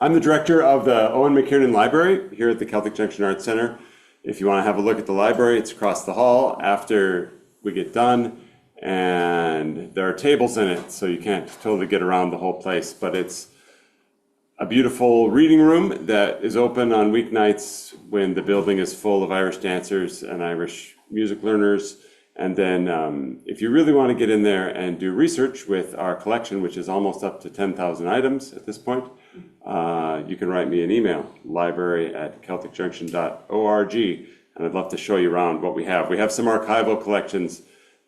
I'm the director of the Owen McKiernan Library here at the Celtic Junction Arts Center. If you want to have a look at the library, it's across the hall after we get done, and there are tables in it, so you can't totally get around the whole place, but it's a beautiful reading room that is open on weeknights when the building is full of Irish dancers and Irish music learners. And then if you really want to get in there and do research with our collection, which is almost up to 10,000 items at this point, you can write me an email, library@celticjunction.org, and I'd love to show you around what we have. We have some archival collections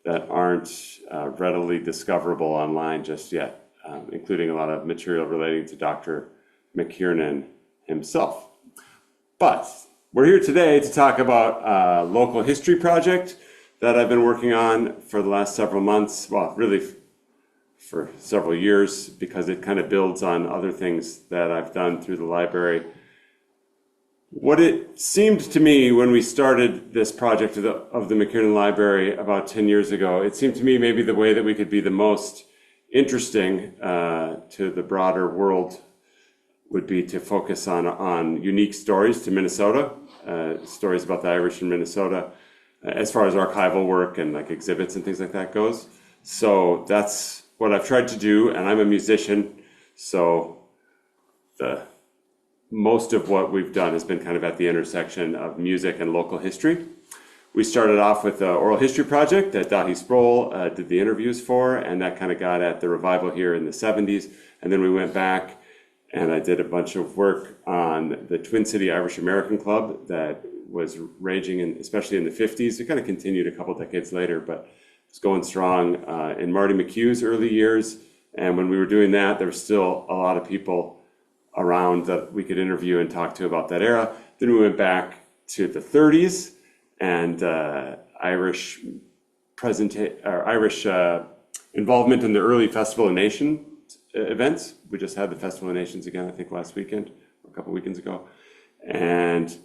that aren't readily discoverable online just yet, including a lot of material relating to Dr. McKiernan himself. But we're here today to talk about a local history project that I've been working on for the last several months, well, really for several years, because it kind of builds on other things that I've done through the library. What it seemed to me when we started this project of the McKiernan Library about 10 years ago, it seemed to me maybe the way that we could be the most interesting to the broader world would be to focus on unique stories to Minnesota, stories about the Irish in Minnesota, as far as archival work and like exhibits and things like that goes. So that's what I've tried to do, and I'm a musician, so most of what we've done has been kind of at the intersection of music and local history. We started off with the oral history project that Dahi Sproul did the interviews for, and that kind of got at the revival here in the 70s. And then we went back and I did a bunch of work on the Twin City Irish American Club that was raging, especially in the 50s. It kind of continued a couple decades later, but it was going strong in Marty McHugh's early years. And when we were doing that, there was still a lot of people around that we could interview and talk to about that era. Then we went back to the 30s and Irish involvement in the early Festival of Nations events. We just had the Festival of Nations again, I think last weekend, or a couple weekends ago. And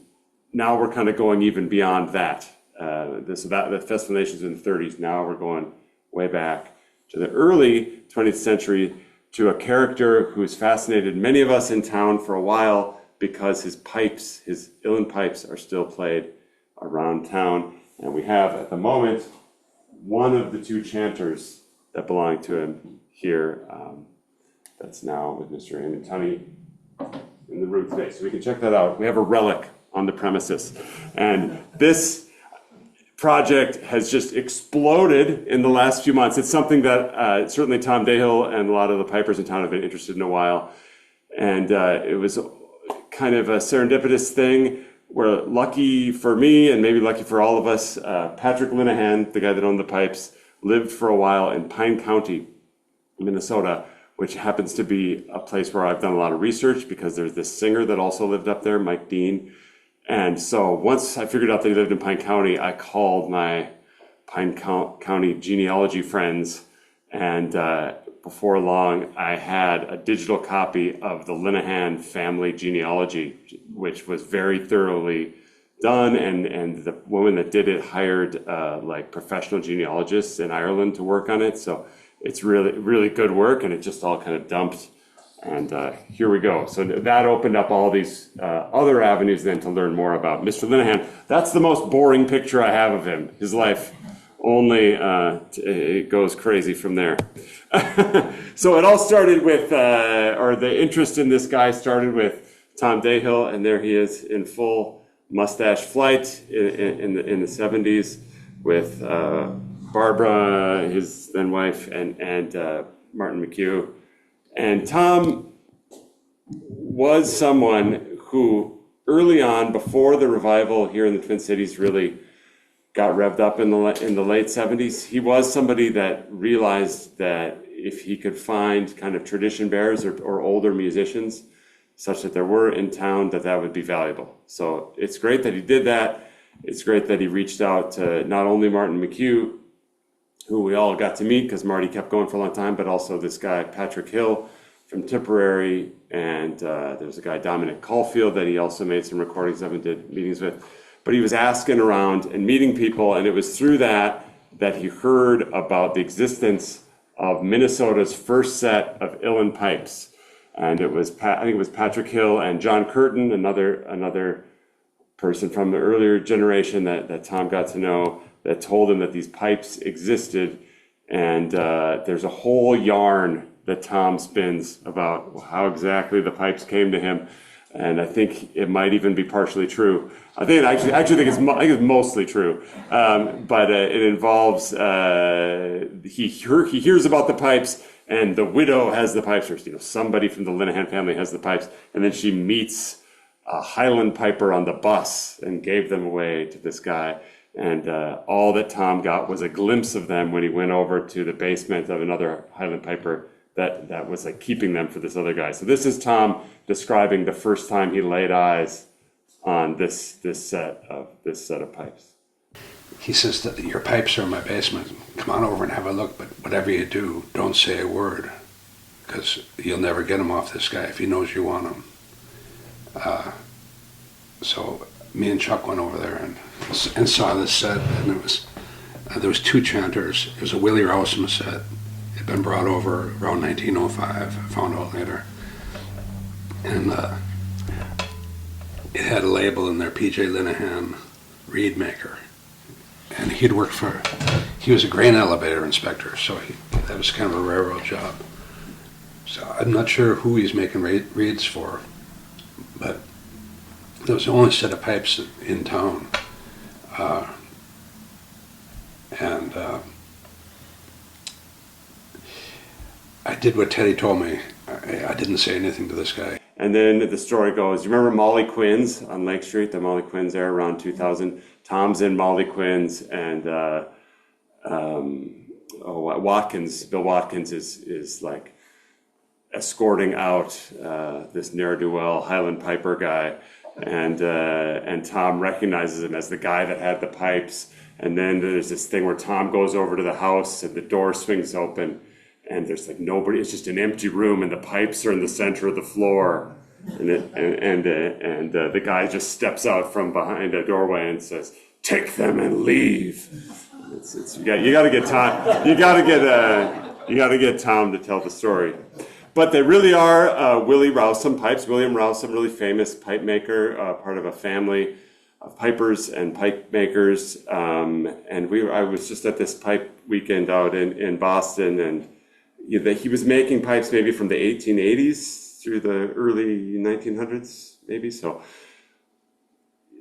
now we're kind of going even beyond that. The Festival of Nations in the 30s, now we're going way back to the early 20th century to a character who's fascinated many of us in town for a while because his pipes, his Uilleann pipes, are still played around town. And we have at the moment one of the two chanters that belong to him here. That's now with Mr. Eamon Tunney in the room today. So we can check that out. We have a relic on the premises. And this project has just exploded in the last few months. It's something that certainly Tom Dahill and a lot of the pipers in town have been interested in a while. And it was kind of a serendipitous thing where, lucky for me and maybe lucky for all of us, Patrick Linehan, the guy that owned the pipes, lived for a while in Pine County, Minnesota, which happens to be a place where I've done a lot of research because there's this singer that also lived up there, Mike Dean. And so once I figured out they lived in Pine County, I called my Pine County genealogy friends, and before long I had a digital copy of the Linehan family genealogy, which was very thoroughly done, and the woman that did it hired like professional genealogists in Ireland to work on it. So it's really, really good work, and it just all kind of dumped. And here we go. So that opened up all these other avenues then to learn more about Mr. Linehan. That's the most boring picture I have of him. His life only, it goes crazy from there. So it all started with, or the interest in this guy started with Tom Dahill, and there he is in full mustache flight in the 70s with Barbara, his then wife, and Martin McHugh. And Tom was someone who early on, before the revival here in the Twin Cities really got revved up in the late 70s, he was somebody that realized that if he could find kind of tradition bearers or older musicians, such that there were in town, that would be valuable. So it's great that he did that. It's great that he reached out to not only Martin McHugh, who we all got to meet because Marty kept going for a long time, but also this guy, Patrick Hill from Tipperary, and there's a guy, Dominic Caulfield, that he also made some recordings of and did meetings with. But he was asking around and meeting people, and it was through that he heard about the existence of Minnesota's first set of Uilleann pipes. And it was I think it was Patrick Hill and John Curtin, another person from the earlier generation that Tom got to know, that told him that these pipes existed. And there's a whole yarn that Tom spins about how exactly the pipes came to him. And I think it might even be partially true. I think I actually think it's mostly true. But it involves he hears about the pipes, and the widow has the pipes, or somebody from the Linehan family has the pipes, and then she meets a Highland piper on the bus and gave them away to this guy. And all that Tom got was a glimpse of them when he went over to the basement of another Highland piper that was like keeping them for this other guy. So this is Tom describing the first time he laid eyes on this set of pipes. He says that your pipes are in my basement. Come on over and have a look, but whatever you do, don't say a word, because you'll never get them off this guy if he knows you want them. So me and Chuck went over there and saw this set, and there was two chanters. It was a Willie Rowsome set. It had been brought over around 1905. I found out later, and it had a label in there, P.J. Linehan, reed maker, and he was a grain elevator inspector, so that was kind of a railroad job. So I'm not sure who he's making reeds for, but that was the only set of pipes in town. And I did what Teddy told me. I didn't say anything to this guy. And then the story goes, you remember Molly Quinn's on Lake Street, the Molly Quinn's there around 2000? Tom's in Molly Quinn's, and Bill Watkins is like escorting out this ne'er-do-well Highland piper guy. And Tom recognizes him as the guy that had the pipes. And then there's this thing where Tom goes over to the house and the door swings open and there's like nobody. It's just an empty room and the pipes are in the center of the floor. And the guy just steps out from behind a doorway and says, "Take them and leave." You got to get Tom. You got to get Tom to tell the story. But they really are Willie Rowsome pipes. William Rowsome, really famous pipe maker, part of a family of pipers and pipe makers. I was just at this pipe weekend out in Boston, and he was making pipes maybe from the 1880s through the early 1900s, maybe. So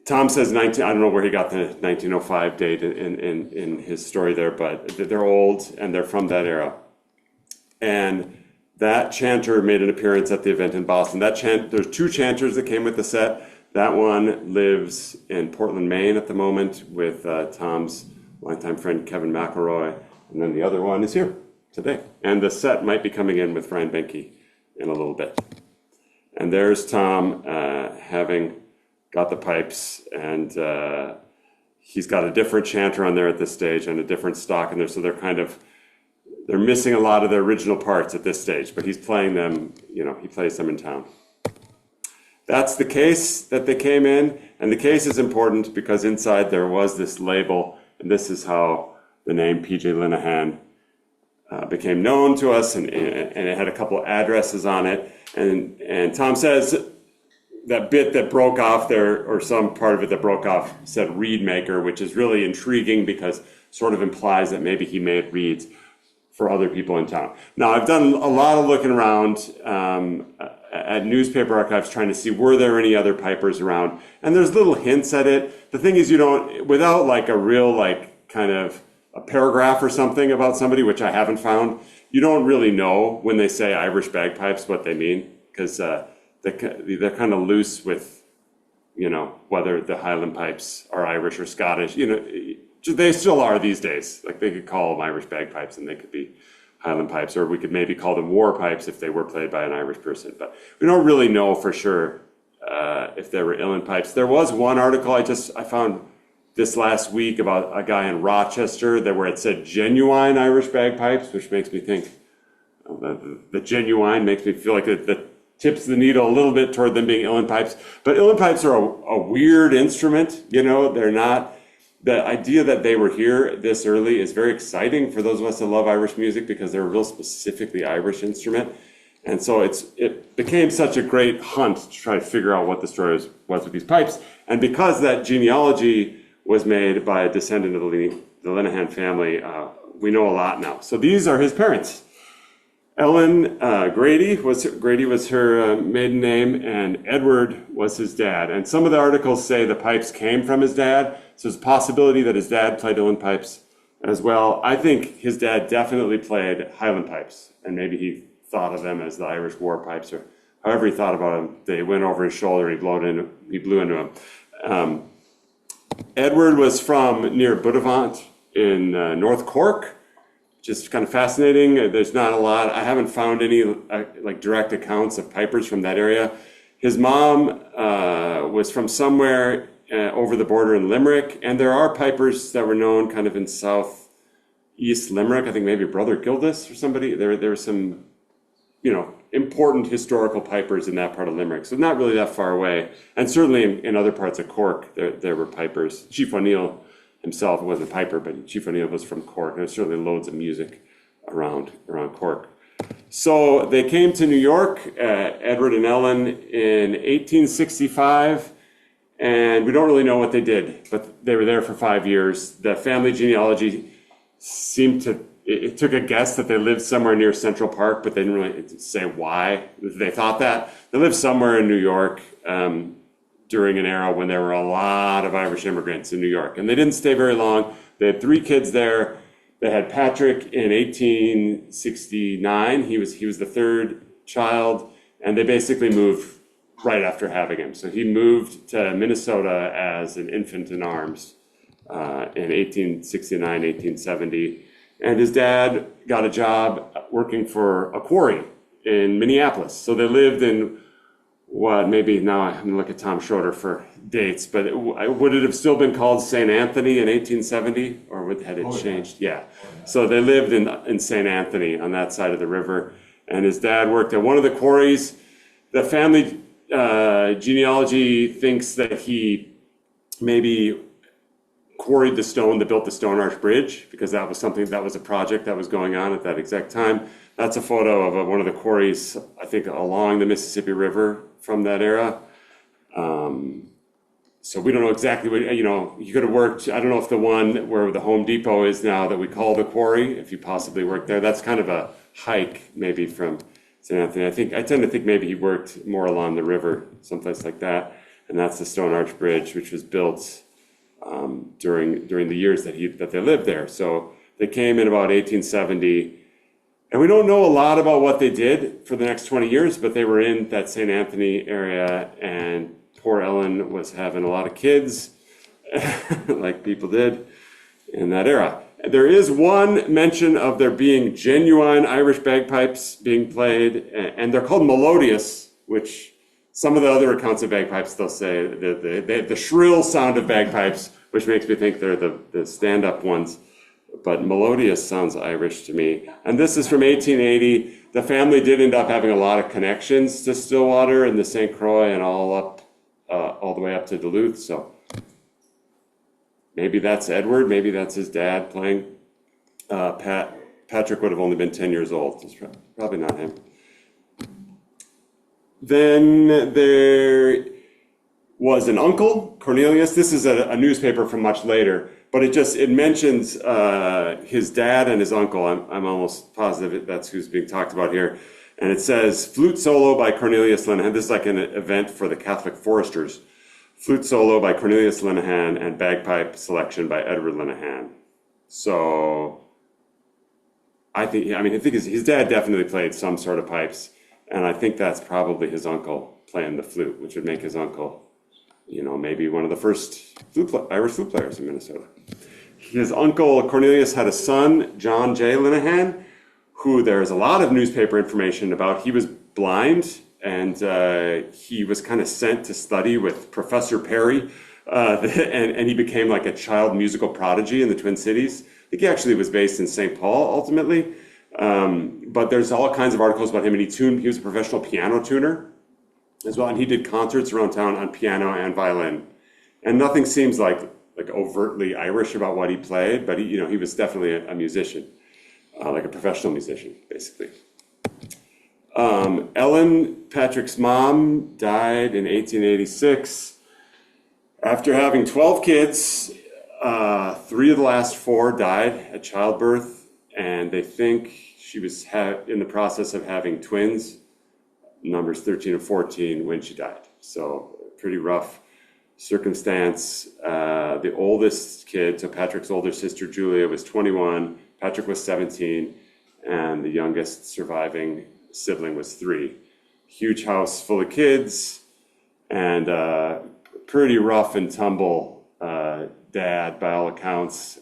Tom says I don't know where he got the 1905 date in his story there, but they're old and they're from that era. And that chanter made an appearance at the event in Boston. There's two chanters that came with the set. That one lives in Portland, Maine at the moment with Tom's longtime friend Kevin McElroy. And then the other one is here today. And the set might be coming in with Ryan Benke in a little bit. And there's Tom having got the pipes, and he's got a different chanter on there at this stage and a different stock in there. So they're missing a lot of their original parts at this stage, but he's playing them, he plays them in town. That's the case that they came in, and the case is important because inside there was this label, and this is how the name P.J. Linehan became known to us, and it had a couple addresses on it, and Tom says that bit that broke off there, or some part of it that broke off, said reed maker, which is really intriguing because sort of implies that maybe he made reeds for other people in town. Now, I've done a lot of looking around at newspaper archives trying to see were there any other pipers around, and there's little hints at it. The thing is, without like a real kind of a paragraph or something about somebody, which I haven't found, you don't really know when they say Irish bagpipes what they mean, because they're kind of loose with, whether the Highland pipes are Irish or Scottish. They still are these days. Like they could call them Irish bagpipes and they could be Highland pipes, or we could maybe call them war pipes if they were played by an Irish person. But we don't really know for sure if they were Uilleann pipes. There was one article I found this last week about a guy in Rochester where it said genuine Irish bagpipes, which makes me think the genuine makes me feel like that tips the needle a little bit toward them being Uilleann pipes. But Uilleann pipes are a weird instrument. They're not. The idea that they were here this early is very exciting for those of us that love Irish music because they're a real specifically Irish instrument. And so it became such a great hunt to try to figure out what the story was with these pipes. And because that genealogy was made by a descendant of the Linehan family, we know a lot now. So these are his parents. Ellen Grady was her maiden name, and Edward was his dad. And some of the articles say the pipes came from his dad, so there's a possibility that his dad played Uilleann pipes as well. I think his dad definitely played Highland pipes, and maybe he thought of them as the Irish war pipes, or however he thought about them. They went over his shoulder, he blew into them. Edward was from near Buttevant in North Cork. Just kind of fascinating. There's not a lot. I haven't found any like direct accounts of pipers from that area. His mom was from somewhere over the border in Limerick, and there are pipers that were known kind of in southeast Limerick. I think maybe Brother Gildas or somebody. There were some, important historical pipers in that part of Limerick. So not really that far away. And certainly in other parts of Cork, there were pipers. Chief O'Neill himself wasn't a piper, but Chief O'Neill was from Cork. There's certainly loads of music around Cork. So they came to New York, Edward and Ellen, in 1865, and we don't really know what they did, but they were there for 5 years. The family genealogy it took a guess that they lived somewhere near Central Park, but they didn't really say why they thought that. They lived somewhere in New York, during an era when there were a lot of Irish immigrants in New York. And they didn't stay very long. They had 3 kids there. They had Patrick in 1869. He was the 3rd child, and they basically moved right after having him. So he moved to Minnesota as an infant in arms in 1869, 1870. And his dad got a job working for a quarry in Minneapolis. So they lived in maybe now I'm going to look at Tom Schroeder for dates, but would it have still been called St. Anthony in 1870, or had it changed? Yeah. So they lived in St. Anthony on that side of the river, and his dad worked at one of the quarries. The family genealogy thinks that he maybe quarried the stone that built the Stone Arch Bridge, because that was a project that was going on at that exact time. That's a photo of one of the quarries, I think, along the Mississippi River from that era. So we don't know exactly what, he could have worked, I don't know if the one where the Home Depot is now that we call the quarry, if he possibly worked there. That's kind of a hike maybe from St. Anthony. I tend to think maybe he worked more along the river, someplace like that. And that's the Stone Arch Bridge, which was built during the years that they lived there. So they came in about 1870. And we don't know a lot about what they did for the next 20 years, but they were in that St. Anthony area, and poor Ellen was having a lot of kids, like people did in that era. There is one mention of there being genuine Irish bagpipes being played, and they're called melodious, which some of the other accounts of bagpipes, they'll say the shrill sound of bagpipes, which makes me think they're the stand-up ones. But melodious sounds Irish to me. And this is from 1880. The family did end up having a lot of connections to Stillwater and the St. Croix and all the way up to Duluth. So maybe that's Edward. Maybe that's his dad playing. Patrick would have only been 10 years old. It's probably not him. Then there was an uncle, Cornelius. This is a newspaper from much later. But it mentions his dad and his uncle. I'm almost positive that's who's being talked about here. And it says, flute solo by Cornelius Linehan. This is like an event for the Catholic foresters. Flute solo by Cornelius Linehan and bagpipe selection by Edward Linehan. So I think his dad definitely played some sort of pipes. And I think that's probably his uncle playing the flute, which would make his uncle, maybe one of the first Irish flute players in Minnesota. His uncle Cornelius had a son, John J. Linehan, who there's a lot of newspaper information about. He was blind, and he was kind of sent to study with Professor Perry, and he became like a child musical prodigy in the Twin Cities. I think he actually was based in St. Paul ultimately, but there's all kinds of articles about him, and he was a professional piano tuner as well, and he did concerts around town on piano and violin. And nothing seems like overtly Irish about what he played, but he was definitely a musician, like a professional musician, basically. Ellen, Patrick's mom, died in 1886 after having 12 kids. 3 of the last 4 died at childbirth, and they think she was in the process of having twins, numbers 13 and 14, when she died. So pretty rough circumstance. The oldest kid, so Patrick's older sister Julia, was 21, Patrick was 17, and the youngest surviving sibling was 3. Huge house full of kids, and pretty rough and tumble dad by all accounts.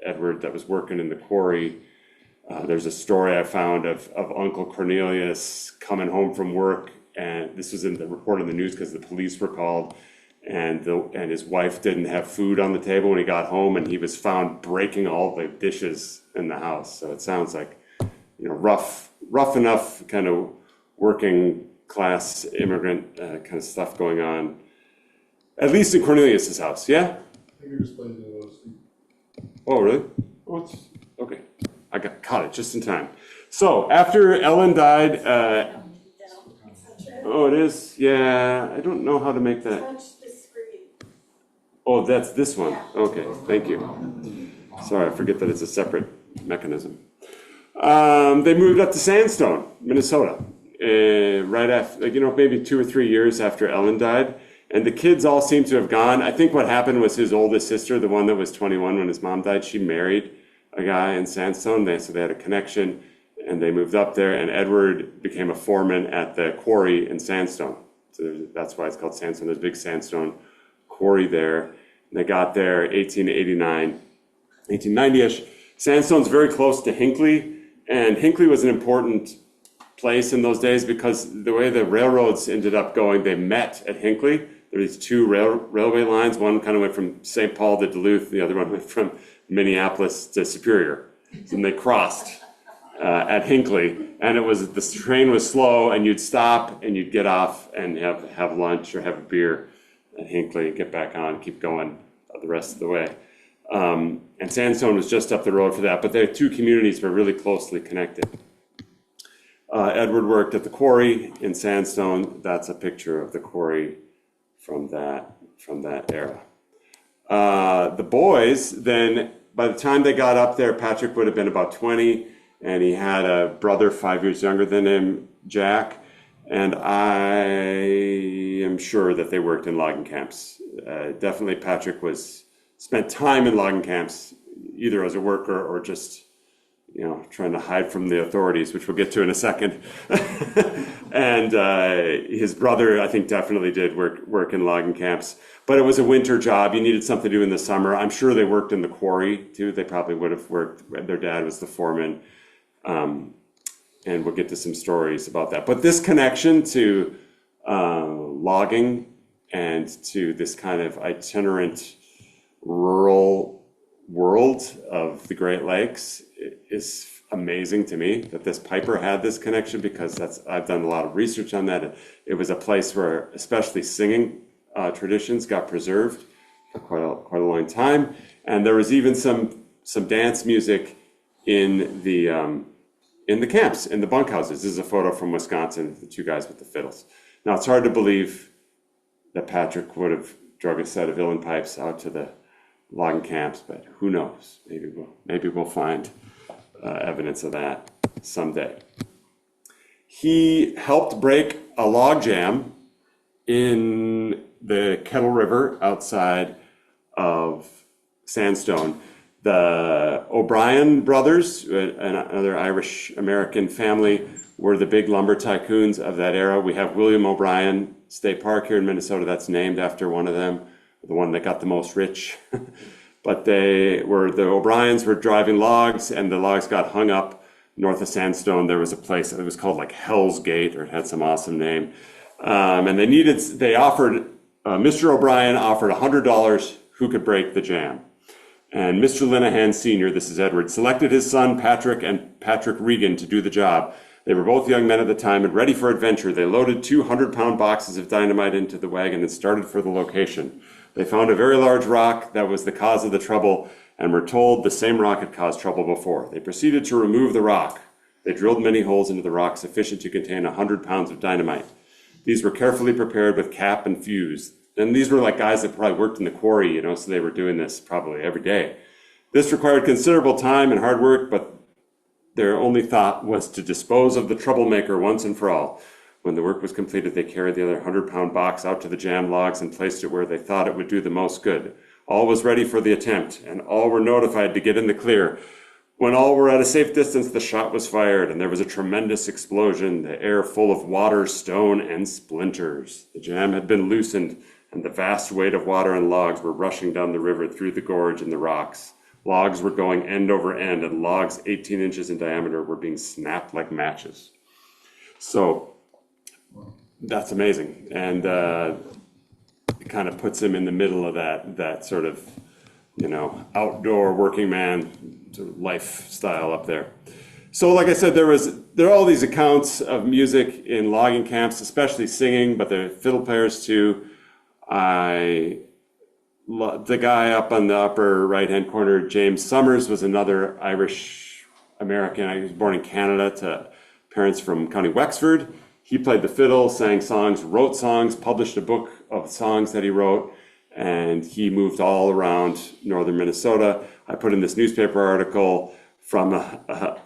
Edward, that was working in the quarry. There's a story I found of Uncle Cornelius coming home from work, and this was in the report in the news because the police were called, and his wife didn't have food on the table when he got home, and he was found breaking all the dishes in the house. So it sounds like, rough enough kind of working class immigrant kind of stuff going on, at least in Cornelius's house. Yeah. I think you're just playing the lowest. Oh, really? Oh, okay. I caught it just in time. So after Ellen died, it is? Yeah, I don't know how to make that. Touch the screen. Oh, that's this one. Okay, thank you. Sorry, I forget that it's a separate mechanism. They moved up to Sandstone, Minnesota, right after, maybe 2 or 3 years after Ellen died. And the kids all seem to have gone. I think what happened was his oldest sister, the one that was 21 when his mom died, she married a guy in Sandstone. So they had a connection, and they moved up there. And Edward became a foreman at the quarry in Sandstone. So that's why it's called Sandstone. There's a big sandstone quarry there. And they got there 1889, 1890-ish. Sandstone's very close to Hinckley, and Hinckley was an important place in those days because the way the railroads ended up going, they met at Hinckley. There were these 2 railway lines. One kind of went from St. Paul to Duluth. The other one went from Minneapolis to Superior. And they crossed at Hinckley. And the train was slow, and you'd stop and you'd get off and have lunch or have a beer at Hinckley, get back on, keep going the rest of the way. And Sandstone was just up the road for that. But the 2 communities were really closely connected. Edward worked at the quarry in Sandstone. That's a picture of the quarry from that era. The boys, then, by the time they got up there, Patrick would have been about 20, and he had a brother 5 years younger than him, Jack, and I am sure that they worked in logging camps. Definitely Patrick spent time in logging camps, either as a worker or just trying to hide from the authorities, which we'll get to in a second. And his brother, I think, definitely did work in logging camps. But it was a winter job. You needed something to do in the summer. I'm sure they worked in the quarry, too. They probably would have worked. Their dad was the foreman. And we'll get to some stories about that. But this connection to logging and to this kind of itinerant rural world of the Great Lakes is amazing to me, that this piper had this connection, because I've done a lot of research on that. It was a place where especially singing traditions got preserved for quite a long time, and there was even some dance music in the camps, in the bunkhouses. This is a photo from Wisconsin, the 2 guys with the fiddles. Now it's hard to believe that Patrick would have drug a set of Uilleann pipes out to the logging camps, but who knows? Maybe we'll find evidence of that someday. He helped break a log jam in the Kettle River outside of Sandstone. The O'Brien brothers, another Irish-American family, were the big lumber tycoons of that era. We have William O'Brien State Park here in Minnesota that's named after one of them, the one that got the most rich. But the O'Briens were driving logs, and the logs got hung up north of Sandstone. There was a place that was called like Hell's Gate, or it had some awesome name. And Mr. O'Brien offered $100 who could break the jam. And Mr. Linehan Sr., this is Edward, selected his son Patrick and Patrick Regan to do the job. They were both young men at the time and ready for adventure. They loaded 200-pound boxes of dynamite into the wagon and started for the location. They found a very large rock that was the cause of the trouble, and were told the same rock had caused trouble before. They proceeded to remove the rock. They drilled many holes into the rock sufficient to contain 100 pounds of dynamite. These were carefully prepared with cap and fuse. And these were like guys that probably worked in the quarry, you know, so they were doing this probably every day. This required considerable time and hard work, but their only thought was to dispose of the troublemaker once and for all. When the work was completed, they carried the other 100-pound box out to the jammed logs and placed it where they thought it would do the most good. All was ready for the attempt, and all were notified to get in the clear. When all were at a safe distance, the shot was fired, and there was a tremendous explosion, the air full of water, stone, and splinters. The jam had been loosened, and the vast weight of water and logs were rushing down the river through the gorge and the rocks. Logs were going end over end, and logs 18 inches in diameter were being snapped like matches. So that's amazing, and it kind of puts him in the middle of that sort of, you know, outdoor working man sort of lifestyle up there. So like I said, there are all these accounts of music in logging camps, especially singing, but there are fiddle players too. The guy up on the upper right-hand corner, James Summers, was another Irish American. He was born in Canada to parents from County Wexford. He played the fiddle, sang songs, wrote songs, published a book of songs that he wrote, and he moved all around northern Minnesota. I put in this newspaper article from a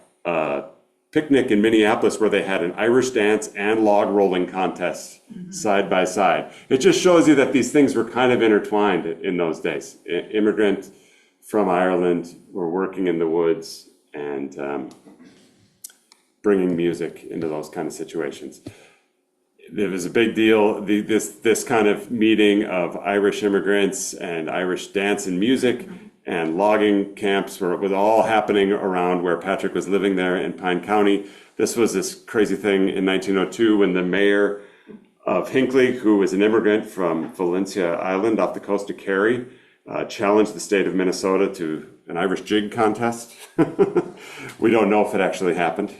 picnic in Minneapolis where they had an Irish dance and log rolling contest side by side. It just shows you that these things were kind of intertwined in those days. Immigrant from Ireland were working in the woods and bringing music into those kind of situations. It was a big deal. This kind of meeting of Irish immigrants and Irish dance and music and logging camps was all happening around where Patrick was living there in Pine County. This was this crazy thing in 1902 when the mayor of Hinckley, who was an immigrant from Valencia Island off the coast of Kerry, challenged the state of Minnesota to an Irish jig contest. We don't know if it actually happened.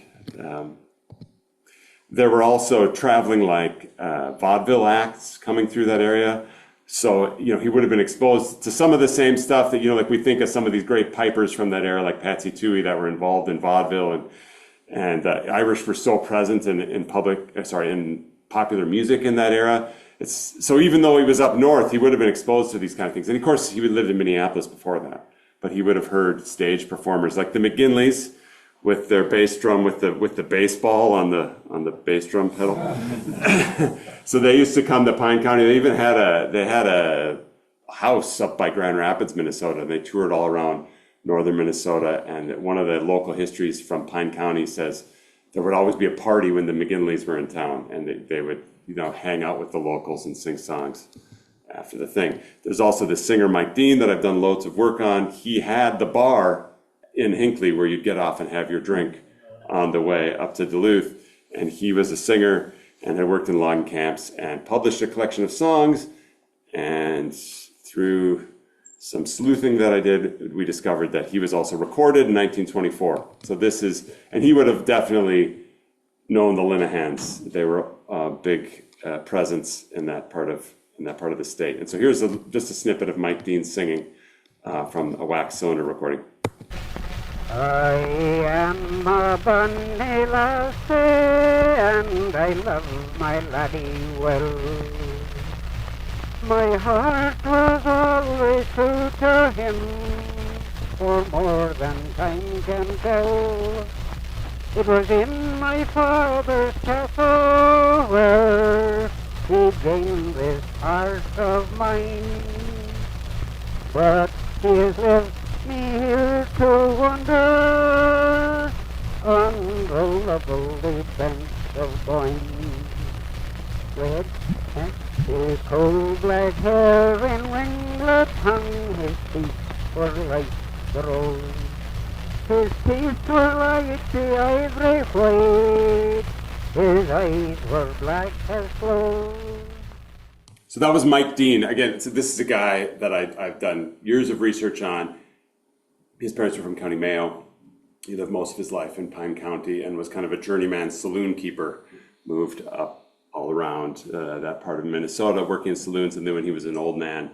There were also traveling like vaudeville acts coming through that area. So, you know, he would have been exposed to some of the same stuff that, you know, like we think of some of these great pipers from that era, like Patsy Toohey, that were involved in vaudeville, and Irish were so present in popular music in that era. So even though he was up north, he would have been exposed to these kind of things. And of course, he would have lived in Minneapolis before that, but he would have heard stage performers like the McGinleys with their bass drum with the baseball on the bass drum pedal. So they used to come to Pine County. They even had a house up by Grand Rapids, Minnesota. They toured all around northern Minnesota, and one of the local histories from Pine County says there would always be a party when the McGinleys were in town, and they would, you know, hang out with the locals and sing songs after the thing. There's also the singer Mike Dean that I've done loads of work on. He had the bar in Hinckley where you'd get off and have your drink on the way up to Duluth, and he was a singer and had worked in logging camps and published a collection of songs. And through some sleuthing that I did, we discovered that he was also recorded in 1924. So and he would have definitely known the Linehans. They were a big presence in that part of the state. And so here's just a snippet of Mike Dean singing from a wax cylinder recording. I am a bonny lassie, and I love my laddie well. My heart was always true to him, for more than time can tell. It was in my father's castle where he gained this heart of mine. But he has left me here to wander on the lovely banks of Boyne. Red and his coal black hair in ringlets hung, his feet were like the rose. His teeth were like the ivory white, his eyes were black as sloe. So that was Mike Dean. Again, this is a guy that I've done years of research on. His parents were from County Mayo. He lived most of his life in Pine County and was kind of a journeyman saloon keeper, moved up all around that part of Minnesota, working in saloons. And then when he was an old man,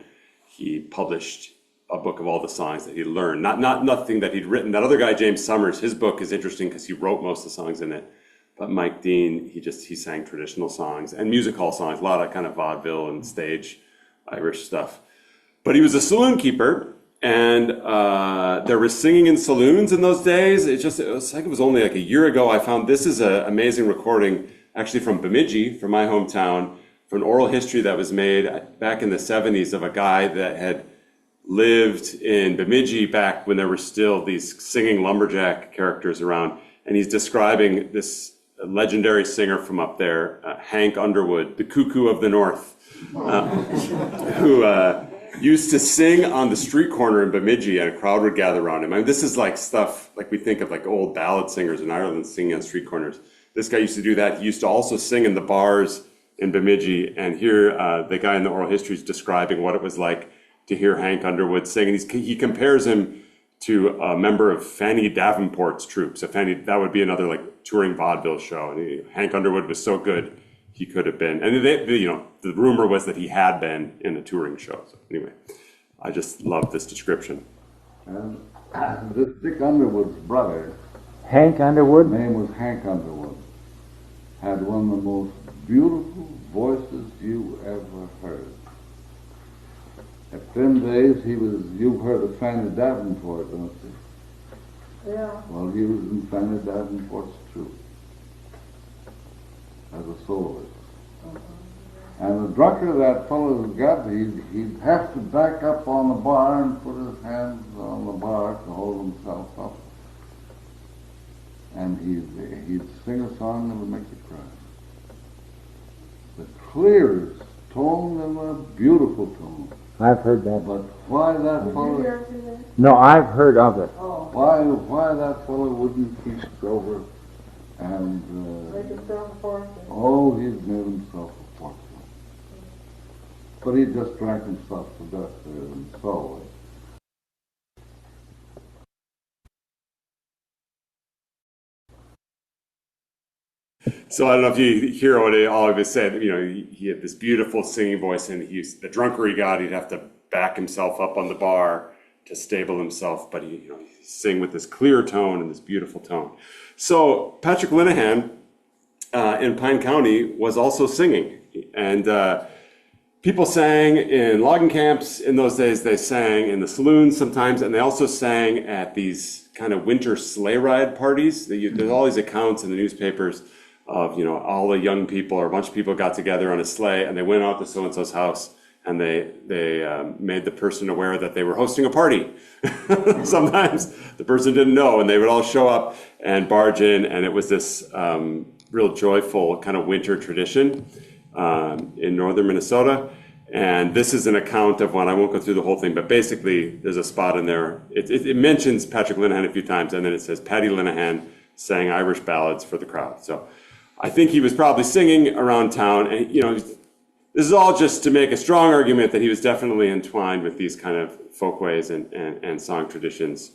he published a book of all the songs that he learned, not nothing that he'd written. That other guy, James Summers, his book is interesting because he wrote most of the songs in it. But Mike Dean, he sang traditional songs and music hall songs, a lot of kind of vaudeville and stage Irish stuff. But he was a saloon keeper, and there was singing in saloons in those days. It was only like a year ago I found this is an amazing recording, actually from Bemidji, from my hometown, for an oral history that was made back in the 70s of a guy that had lived in Bemidji back when there were still these singing lumberjack characters around. And he's describing this legendary singer from up there, Hank Underwood, the cuckoo of the North, who used to sing on the street corner in Bemidji, and a crowd would gather around him. I mean, this is like stuff like we think of like old ballad singers in Ireland singing on street corners. This guy used to do that. He used to also sing in the bars in Bemidji, and here the guy in the oral history is describing what it was like to hear Hank Underwood sing. And he compares him to a member of Fanny Davenport's troupe. So that would be another like touring vaudeville show. And Hank Underwood was so good, he could have been. And the rumor was that he had been in a touring show. So anyway, I just love this description. And this Dick Underwood's brother, Hank Underwood? name was Hank Underwood, had one of the most beautiful voices you ever heard. At them days, you've heard of Fanny Davenport, don't you? Yeah. Well, he was in Fanny Davenport's troupe as a soloist. And the drunker that fellow got, he'd have to back up on the bar and put his hands on the bar to hold himself up. And he'd sing a song that would make you cry. The clearest tone and a beautiful tone. I've heard that. But why that Did you fellow, hear it today? No, I've heard of it. Oh, why that fellow wouldn't keep sober and, make himself a fortune. oh, he'd made himself a fortune. But he just drank himself to death there in Solway. So I don't know if you hear what all of us said. He had this beautiful singing voice, and the drunker he got, he'd have to back himself up on the bar to stable himself. But he sing with this clear tone and this beautiful tone. So Patrick Linehan in Pine County was also singing, and people sang in logging camps in those days. They sang in the saloons sometimes, and they also sang at these kind of winter sleigh ride parties. There's all these accounts in the newspapers of all the young people or a bunch of people got together on a sleigh, and they went out to so and so's house, and they made the person aware that they were hosting a party. Sometimes the person didn't know, and they would all show up and barge in, and it was this real joyful kind of winter tradition in northern Minnesota. And this is an account of one. I won't go through the whole thing, but basically there's a spot in there. It mentions Patrick Linehan a few times, and then it says Paddy Linehan sang Irish ballads for the crowd. So I think he was probably singing around town, and this is all just to make a strong argument that he was definitely entwined with these kind of folkways and song traditions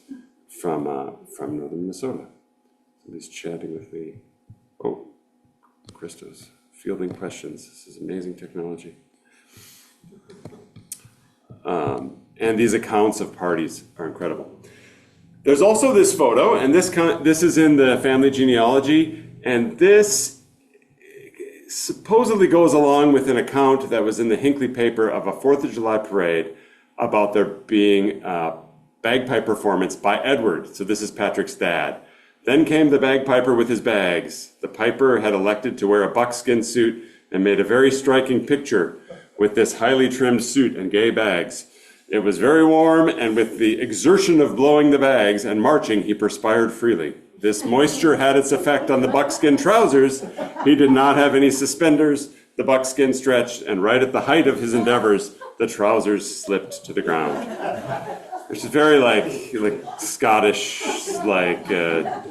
from northern Minnesota. So he's chatting with me. Oh, Christos, fielding questions. This is amazing technology. And these accounts of parties are incredible. There's also this photo, and this is in the family genealogy, and this supposedly goes along with an account that was in the Hinckley paper of a 4th of July parade about there being a bagpipe performance by Edward. So this is Patrick's dad. Then came the bagpiper with his bags. The piper had elected to wear a buckskin suit and made a very striking picture with this highly trimmed suit and gay bags. It was very warm, and with the exertion of blowing the bags and marching, he perspired freely. This moisture had its effect on the buckskin trousers. He did not have any suspenders. The buckskin stretched, and right at the height of his endeavors, the trousers slipped to the ground. Which is very like Scottish,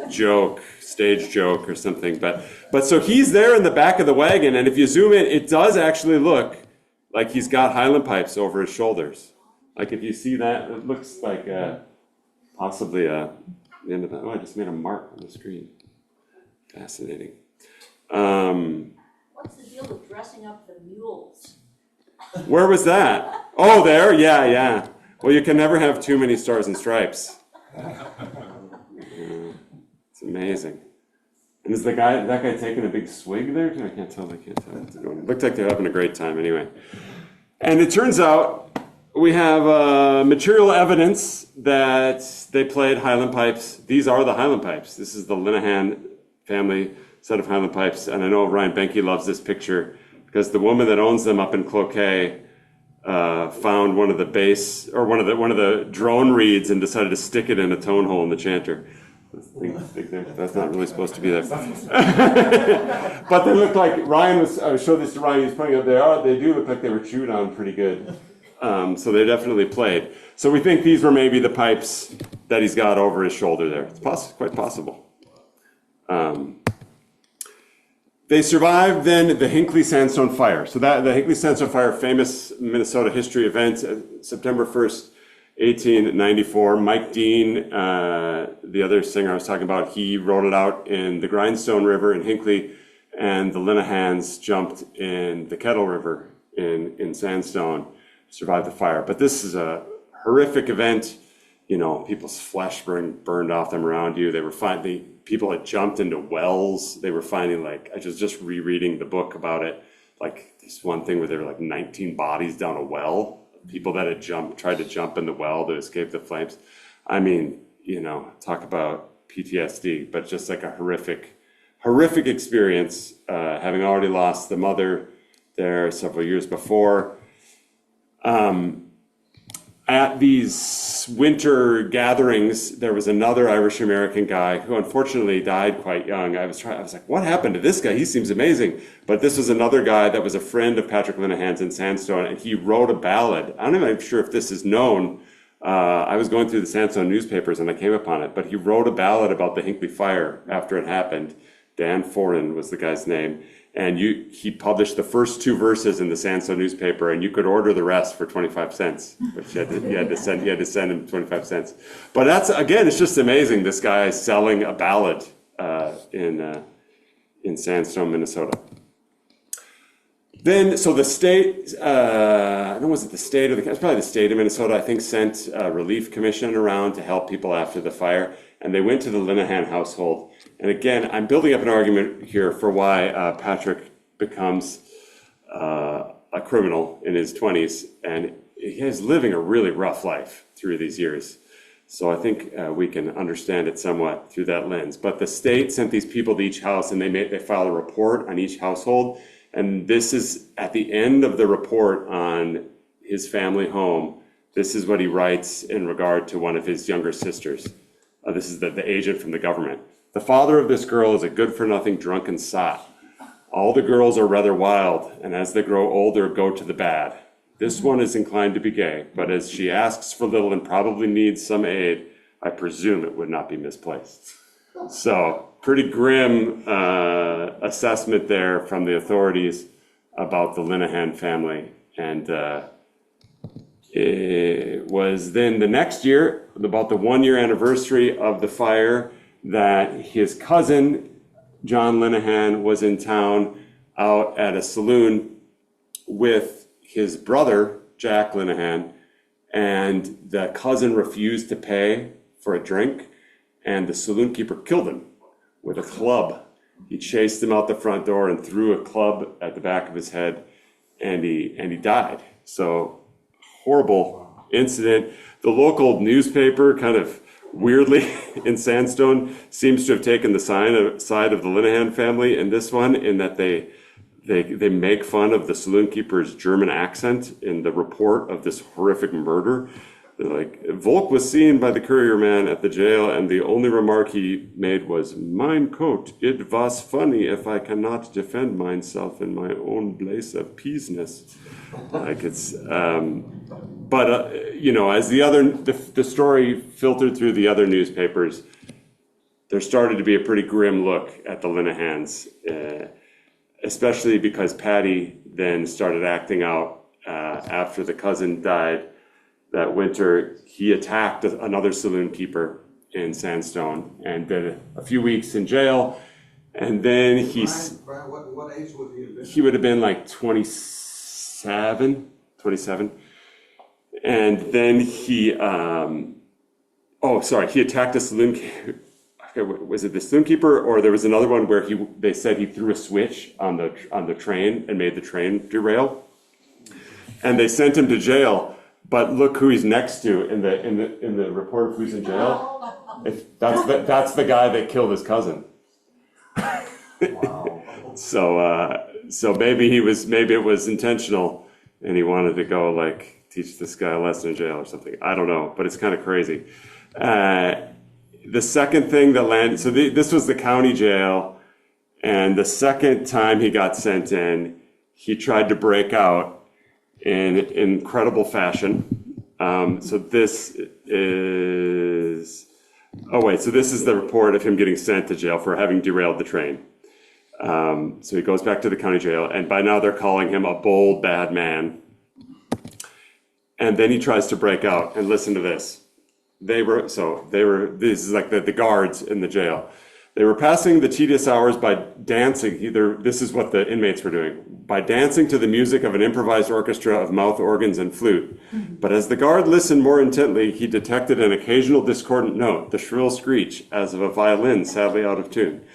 joke, stage joke or something. But so he's there in the back of the wagon, and if you zoom in, it does actually look like he's got Highland pipes over his shoulders. Like if you see that, it looks like possibly the end of that. Oh, I just made a mark on the screen. Fascinating. What's the deal with dressing up the mules? Where was that? Oh, there? Yeah. Well, you can never have too many stars and stripes. It's amazing. And is that guy taking a big swig there? I can't tell. What's going on. It looked like they're having a great time anyway. And it turns out we have material evidence that they played Highland pipes. These are the Highland pipes. This is the Linehan family set of Highland pipes. And I know Ryan Benke loves this picture because the woman that owns them up in Cloquet found one of the bass or one of the drone reeds and decided to stick it in a tone hole in the chanter. That's not really supposed to be there. But they look like I showed this to Ryan, he's pointing out they do look like they were chewed on pretty good. So they definitely played. So we think these were maybe the pipes that he's got over his shoulder there. It's quite possible. They survived then the Hinckley Sandstone Fire. So the Hinckley Sandstone Fire, famous Minnesota history event, September 1st, 1894. Mike Dean, the other singer I was talking about, he rode it out in the Grindstone River in Hinckley, and the Linehans jumped in the Kettle River in Sandstone, survived the fire. But this is a horrific event. You know, people's flesh burned off them around you. They were people had jumped into wells. They were finding, like, I was just rereading the book about it, like this one thing where there were like 19 bodies down a well. People that had tried to jump in the well to escape the flames. I mean, you know, talk about PTSD, but just like a horrific experience, having already lost the mother there several years before. At these winter gatherings, there was another Irish-American guy who unfortunately died quite young. I was like, what happened to this guy? He seems amazing. But this was another guy that was a friend of Patrick Linehan's in Sandstone, and he wrote a ballad. I'm not even sure if this is known. I was going through the Sandstone newspapers and I came upon it, but he wrote a ballad about the Hinckley Fire after it happened. Dan Foran was the guy's name. And he published the first 2 verses in the Sandstone newspaper, and you could order the rest for 25 cents. But he had to send him 25 cents. But it's just amazing. This guy is selling a ballad in Sandstone, Minnesota. Then, so the state, I don't know, was it the state or it's probably the state of Minnesota, I think, sent a relief commission around to help people after the fire. And they went to the Linehan household. And again, I'm building up an argument here for why Patrick becomes a criminal in his 20s. And he is living a really rough life through these years. So I think we can understand it somewhat through that lens. But the state sent these people to each house, and they filed a report on each household. And this is at the end of the report on his family home. This is what he writes in regard to one of his younger sisters. This is the agent from the government. The father of this girl is a good-for-nothing drunken sot. All the girls are rather wild, and as they grow older, go to the bad. This one is inclined to be gay, but as she asks for little and probably needs some aid, I presume it would not be misplaced. So, pretty grim assessment there from the authorities about the Linehan family. And it was then the next year, about the 1-year anniversary of the fire, that his cousin, John Linehan, was in town out at a saloon with his brother, Jack Linehan, and the cousin refused to pay for a drink, and the saloon keeper killed him with a club. He chased him out the front door and threw a club at the back of his head, and he died. So, horrible incident. The local newspaper, kind of weirdly in Sandstone, seems to have taken the side of the Linehan family in this one, in that they make fun of the saloon keeper's German accent in the report of this horrific murder. They're like, Volk was seen by the courier man at the jail, and the only remark he made was, "Mein Gott, it was funny if I cannot defend myself in my own place of peaceness." Like it's, you know, as the story filtered through the other newspapers, there started to be a pretty grim look at the Linehans, especially because Patty then started acting out after the cousin died. That winter, he attacked another saloon keeper in Sandstone and did a few weeks in jail. And then Brian, what age would he have been? He would have been like 27. And then he attacked a saloon. Okay, was it the saloon keeper, or there was another one where they said he threw a switch on the train and made the train derail, and they sent him to jail. But look who he's next to in the report of who's in jail. That's the guy that killed his cousin. Wow. So maybe it was intentional, and he wanted to go like teach this guy a lesson in jail or something. I don't know, but it's kind of crazy. The second thing that landed, so this was the county jail, and the second time he got sent in, he tried to break out in incredible fashion. So this is the report of him getting sent to jail for having derailed the train. So he goes back to the county jail, and by now they're calling him a bold, bad man. And then he tries to break out, and listen to this. This is like the guards in the jail. They were passing the tedious hours by dancing. This is what the inmates were doing, by dancing to the music of an improvised orchestra of mouth organs and flute. But as the guard listened more intently, he detected an occasional discordant note, the shrill screech as of a violin sadly out of tune.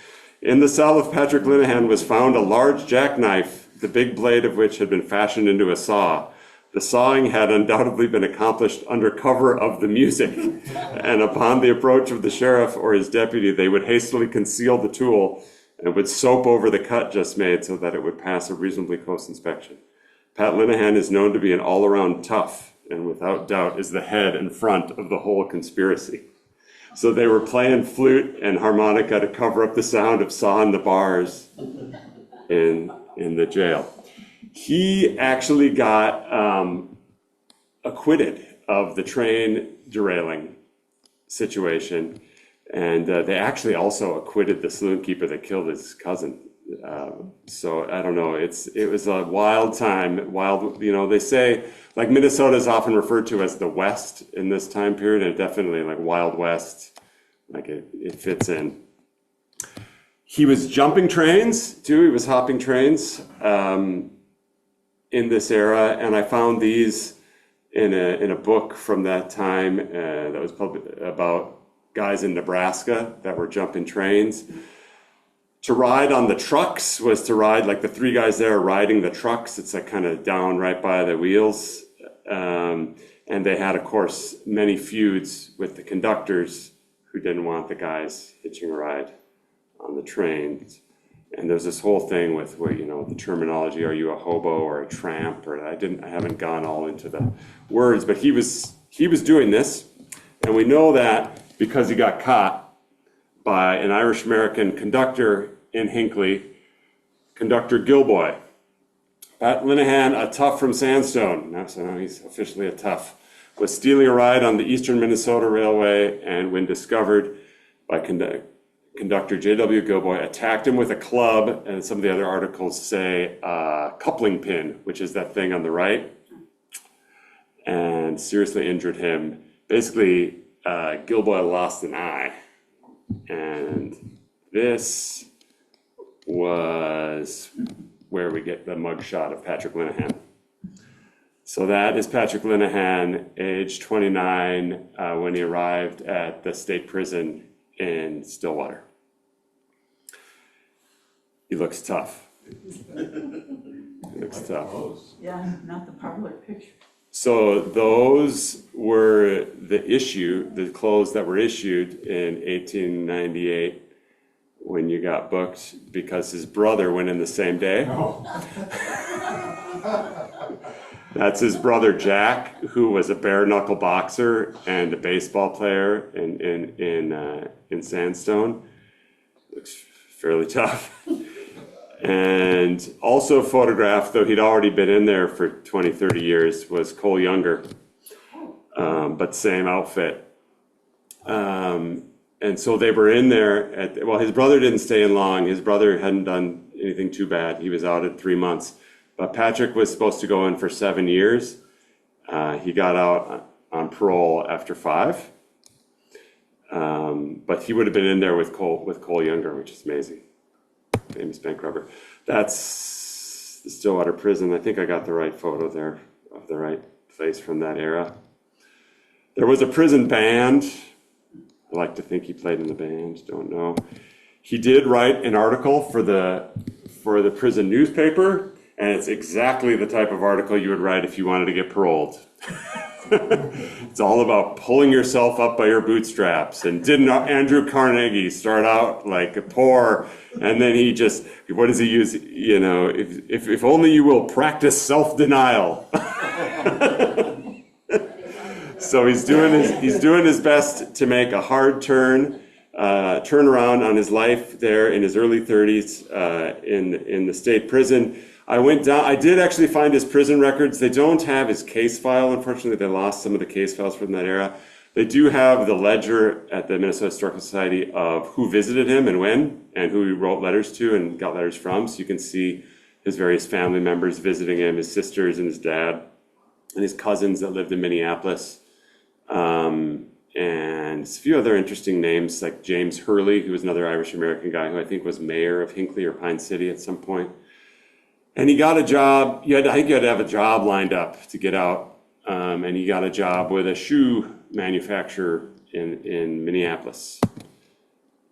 In the cell of Patrick Linehan was found a large jackknife, the big blade of which had been fashioned into a saw. The sawing had undoubtedly been accomplished under cover of the music, and upon the approach of the sheriff or his deputy, they would hastily conceal the tool and would soap over the cut just made so that it would pass a reasonably close inspection. Pat Linehan is known to be an all-around tough, and without doubt is the head and front of the whole conspiracy. So they were playing flute and harmonica to cover up the sound of sawing the bars in the jail. He actually got acquitted of the train derailing situation, and they actually also acquitted the saloon keeper that killed his cousin. So I don't know. It was a wild time. They say like Minnesota is often referred to as the West in this time period, and definitely like Wild West, like it fits in. He was jumping trains too. He was hopping trains in this era, and I found these in a book from that time that was published about guys in Nebraska that were jumping trains. To ride on the trucks was to ride, like the three guys there riding the trucks. It's like kind of down right by the wheels. And they had, of course, many feuds with the conductors who didn't want the guys hitching a ride on the trains. And there's this whole thing with where, the terminology, are you a hobo or a tramp? Or I haven't gone all into the words, but he was doing this. And we know that because he got caught by an Irish-American conductor in Hinckley, Conductor Gilboy. Pat Linehan, a tough from Sandstone, so now he's officially a tough, was stealing a ride on the Eastern Minnesota Railway, and when discovered by Conductor J.W. Gilboy, attacked him with a club, and some of the other articles say coupling pin, which is that thing on the right, and seriously injured him. Basically, Gilboy lost an eye. And this was where we get the mugshot of Patrick Linehan. So that is Patrick Linehan, age 29, when he arrived at the state prison in Stillwater. He looks tough. He looks tough. Yeah, not the parlor picture. So those were the clothes that were issued in 1898 when you got booked, because his brother went in the same day. That's his brother Jack, who was a bare knuckle boxer and a baseball player in Sandstone. Looks fairly tough. And also photographed, though he'd already been in there for 20, 30 years, was Cole Younger, but same outfit. And so they were in there his brother didn't stay in long. His brother hadn't done anything too bad. He was out at 3 months. But Patrick was supposed to go in for 7 years. He got out on parole after 5. But he would have been in there with Cole Younger, which is amazing. Famous bank robber. That's the Stillwater prison. I think I got the right photo there of the right place from that era. There was a prison band. I like to think he played in the band, don't know. He did write an article for the prison newspaper, and it's exactly the type of article you would write if you wanted to get paroled. It's all about pulling yourself up by your bootstraps. And didn't Andrew Carnegie start out like poor, and then he just, what does he use? You know, if only you will practice self-denial. So he's doing his best to make a hard turnaround on his life there in his early 30s in the state prison. I did actually find his prison records. They don't have his case file, unfortunately. They lost some of the case files from that era. They do have the ledger at the Minnesota Historical Society of who visited him and when, and who he wrote letters to and got letters from. So you can see his various family members visiting him, his sisters and his dad, and his cousins that lived in Minneapolis. And a few other interesting names like James Hurley, who was another Irish-American guy who I think was mayor of Hinckley or Pine City at some point. And he got a job, I think you had to have a job lined up to get out. And he got a job with a shoe manufacturer in Minneapolis.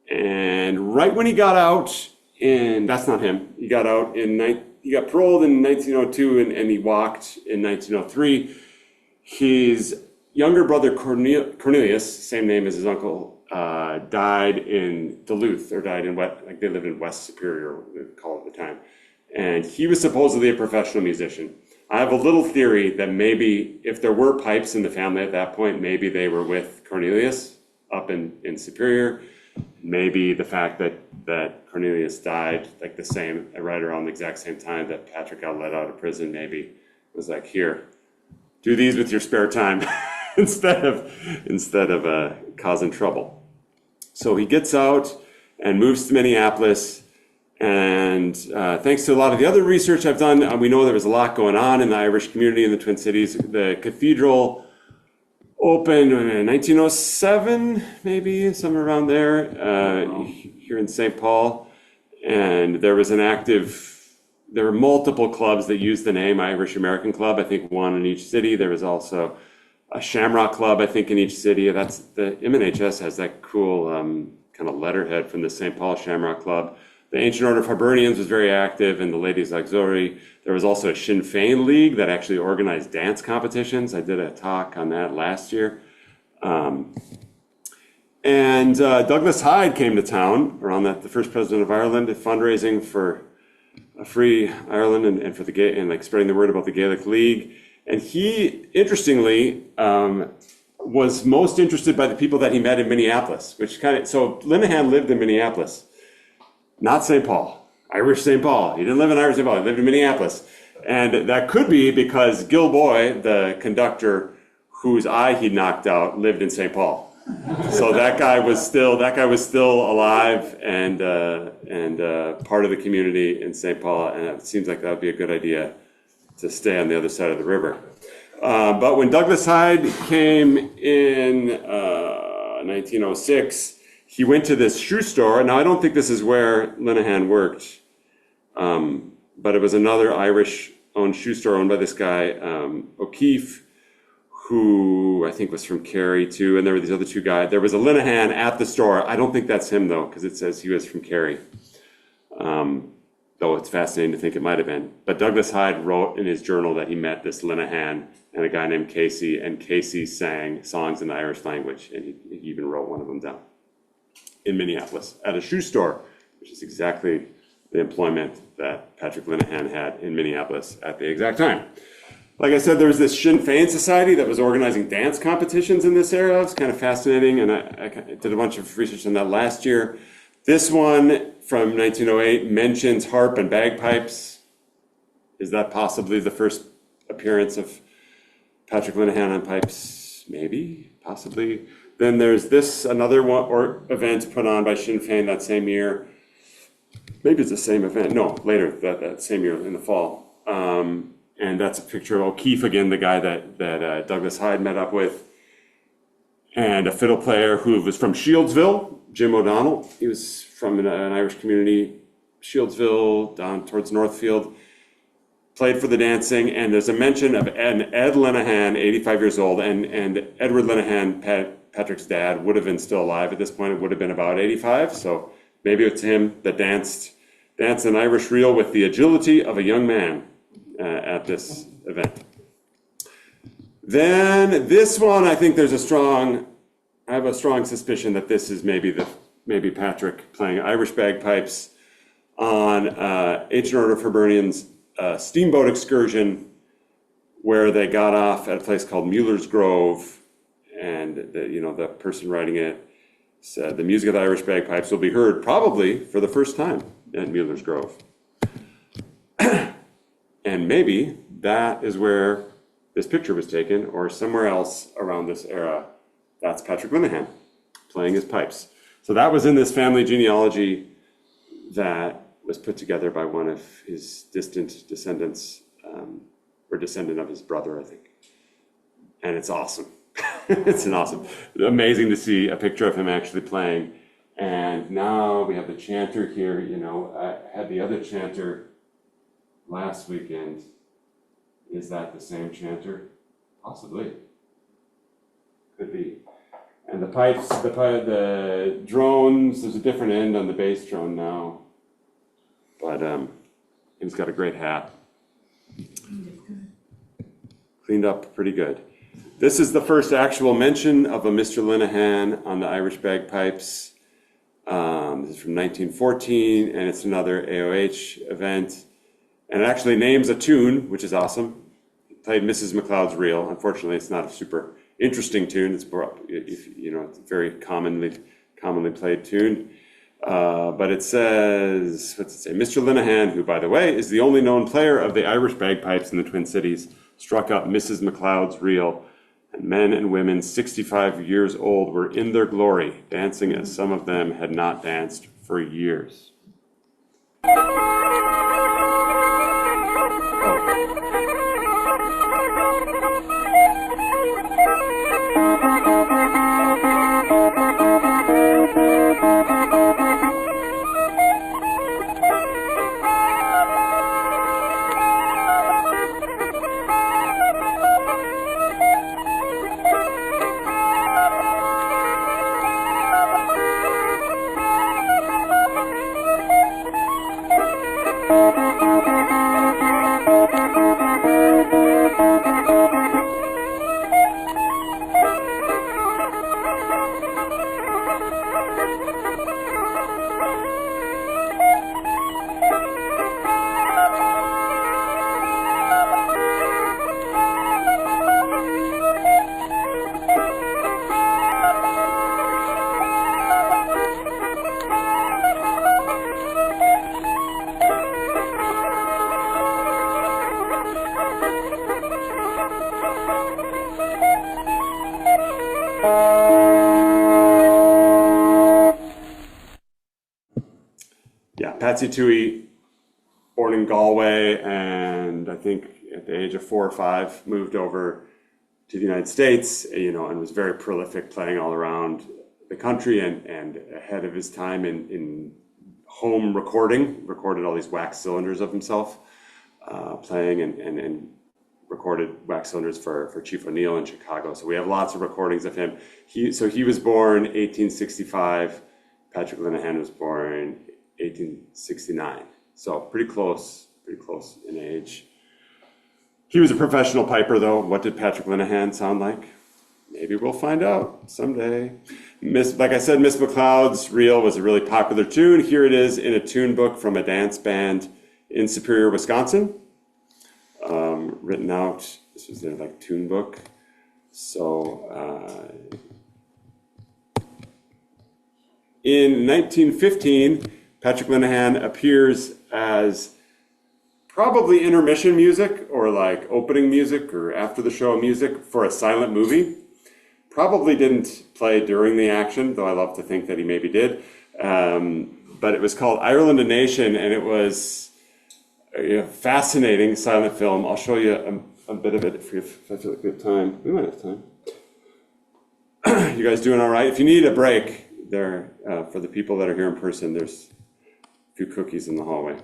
And right when he got out, and that's not him, he got paroled in 1902 and he walked in 1903. His younger brother Cornelius, same name as his uncle, died in Duluth, or died in they lived in West Superior, they called it at the time. And he was supposedly a professional musician. I have a little theory that maybe if there were pipes in the family at that point, maybe they were with Cornelius up in Superior. Maybe the fact that Cornelius died like right around the exact same time that Patrick got let out of prison, maybe was like, here, do these with your spare time instead of causing trouble. So he gets out and moves to Minneapolis. And thanks to a lot of the other research I've done, we know there was a lot going on in the Irish community in the Twin Cities. The cathedral opened in 1907, maybe, somewhere around there, here in St. Paul. And there were multiple clubs that used the name Irish American Club, I think one in each city. There was also a Shamrock Club, I think, in each city. That's the MNHS has that cool kind of letterhead from the St. Paul Shamrock Club. The Ancient Order of Hibernians was very active in the Ladies' Auxiliary. There was also a Sinn Féin League that actually organized dance competitions. I did a talk on that last year. And Douglas Hyde came to town around the first president of Ireland, fundraising for a free Ireland and for the gay, and like spreading the word about the Gaelic League. And he, interestingly, was most interested by the people that he met in Minneapolis, so Linehan lived in Minneapolis. Not St. Paul, Irish St. Paul. He didn't live in Irish St. Paul, he lived in Minneapolis. And that could be because Gil Boy, the conductor whose eye he knocked out, lived in St. Paul. So that guy was still alive and part of the community in St. Paul. And it seems like that would be a good idea to stay on the other side of the river. But when Douglas Hyde came in 1906, he went to this shoe store. Now, I don't think this is where Linehan worked, but it was another Irish-owned shoe store owned by this guy, O'Keefe, who I think was from Kerry, too, and there were these other two guys. There was a Linehan at the store. I don't think that's him, though, because it says he was from Kerry, though it's fascinating to think it might have been. But Douglas Hyde wrote in his journal that he met this Linehan and a guy named Casey, and Casey sang songs in the Irish language, and he even wrote one of them down in Minneapolis at a shoe store, which is exactly the employment that Patrick Linehan had in Minneapolis at the exact time. Like I said, there was this Sinn Féin Society that was organizing dance competitions in this era. It's kind of fascinating, and I did a bunch of research on that last year. This one from 1908 mentions harp and bagpipes. Is that possibly the first appearance of Patrick Linehan on pipes? Maybe, possibly. Then there's another one or event put on by Sinn Féin that same year. Maybe it's the same event. No, later that same year in the fall. And that's a picture of O'Keefe again, the guy that Douglas Hyde met up with, and a fiddle player who was from Shieldsville, Jim O'Donnell. He was from an Irish community, Shieldsville, down towards Northfield. played for the dancing, and there's a mention of an Ed Linehan, 85 years old, and Edward Linehan, Patrick's dad, would have been still alive at this point. It would have been about 85, so maybe it's him that danced an Irish reel with the agility of a young man at this event. Then this one, I think I have a strong suspicion that this is maybe Patrick playing Irish bagpipes on Ancient Order of Hibernian's steamboat excursion, where they got off at a place called Mueller's Grove, and the person writing it said the music of the Irish bagpipes will be heard probably for the first time at Mueller's Grove. And maybe that is where this picture was taken, or somewhere else around this era. That's Patrick Linehan playing his pipes. So that was in this family genealogy that was put together by one of his distant descendants, or descendant of his brother, I think. And it's awesome. It's amazing to see a picture of him actually playing. And now we have the chanter here. I had the other chanter last weekend. Is that the same chanter? Possibly. Could be. And the pipes, the drones, there's a different end on the bass drone now. But he's got a great hat. Cleaned up pretty good. This is the first actual mention of a Mr. Linehan on the Irish bagpipes. This is from 1914, and it's another AOH event. And it actually names a tune, which is awesome. It played Mrs. McLeod's Reel. Unfortunately, it's not a super interesting tune. It's a very commonly played tune. But it says, what's it say? Mr. Linehan, who, by the way, is the only known player of the Irish bagpipes in the Twin Cities, struck up Mrs. McLeod's Reel, and men and women 65 years old were in their glory, dancing as some of them had not danced for years. Patsy Toohey, born in Galway, and I think at the age of 4 or 5, moved over to the United States, and was very prolific, playing all around the country, and ahead of his time in home recorded all these wax cylinders of himself, playing and recorded wax cylinders for Chief O'Neill in Chicago. So we have lots of recordings of him. He was born 1865. Patrick Linehan was born 1869. So pretty close in age. He was a professional piper, though. What did Patrick Linehan sound like? Maybe we'll find out someday. Like I said, Miss McLeod's Reel was a really popular tune. Here it is in a tune book from a dance band in Superior, Wisconsin. Written out, this was their tune book. So in 1915, Patrick Linehan appears as probably intermission music, or opening music, or after the show music for a silent movie. Probably didn't play during the action, though I love to think that he maybe did. But it was called Ireland a Nation, and it was a fascinating silent film. I'll show you a bit of it if I feel like we have time. We might have time. You guys doing all right? If you need a break, there for the people that are here in person, there's a few cookies in the hallway.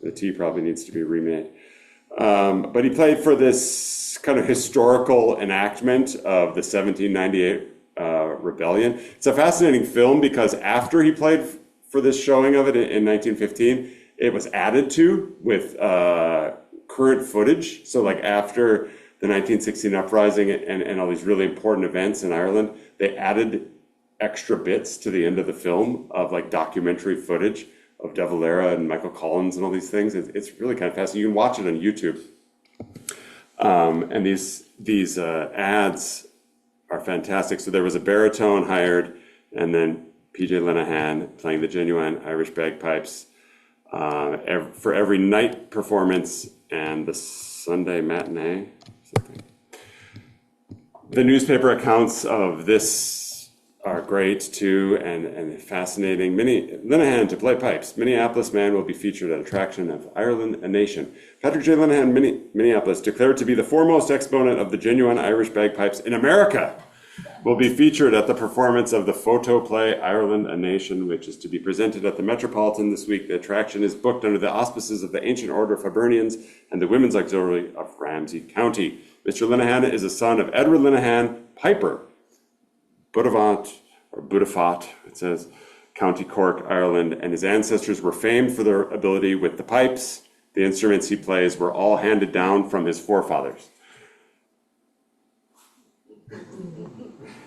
The tea probably needs to be remade. But he played for this kind of historical enactment of the 1798 rebellion. It's a fascinating film because after he played for this showing of it in 1915, it was added to with current footage. So like after the 1916 uprising and all these really important events in Ireland, they added extra bits to the end of the film of like documentary footage of De Valera and Michael Collins and all these things. It's really kind of fascinating. You can watch it on YouTube. And these ads are fantastic. So there was a baritone hired, and then PJ Linehan playing the genuine Irish bagpipes for every night performance and the Sunday matinee. Something. The newspaper accounts of this are great too, and fascinating. Linehan to play pipes. Minneapolis man will be featured at attraction of Ireland, a nation. Patrick J. Linehan, Minneapolis, declared to be the foremost exponent of the genuine Irish bagpipes in America, will be featured at the performance of the photo play Ireland, a Nation, which is to be presented at the Metropolitan this week. The attraction is booked under the auspices of the Ancient Order of Hibernians and the Women's Auxiliary of Ramsey County. Mr. Linehan is a son of Edward Linehan, piper, Budafat, it says, County Cork, Ireland, and his ancestors were famed for their ability with the pipes. The instruments he plays were all handed down from his forefathers.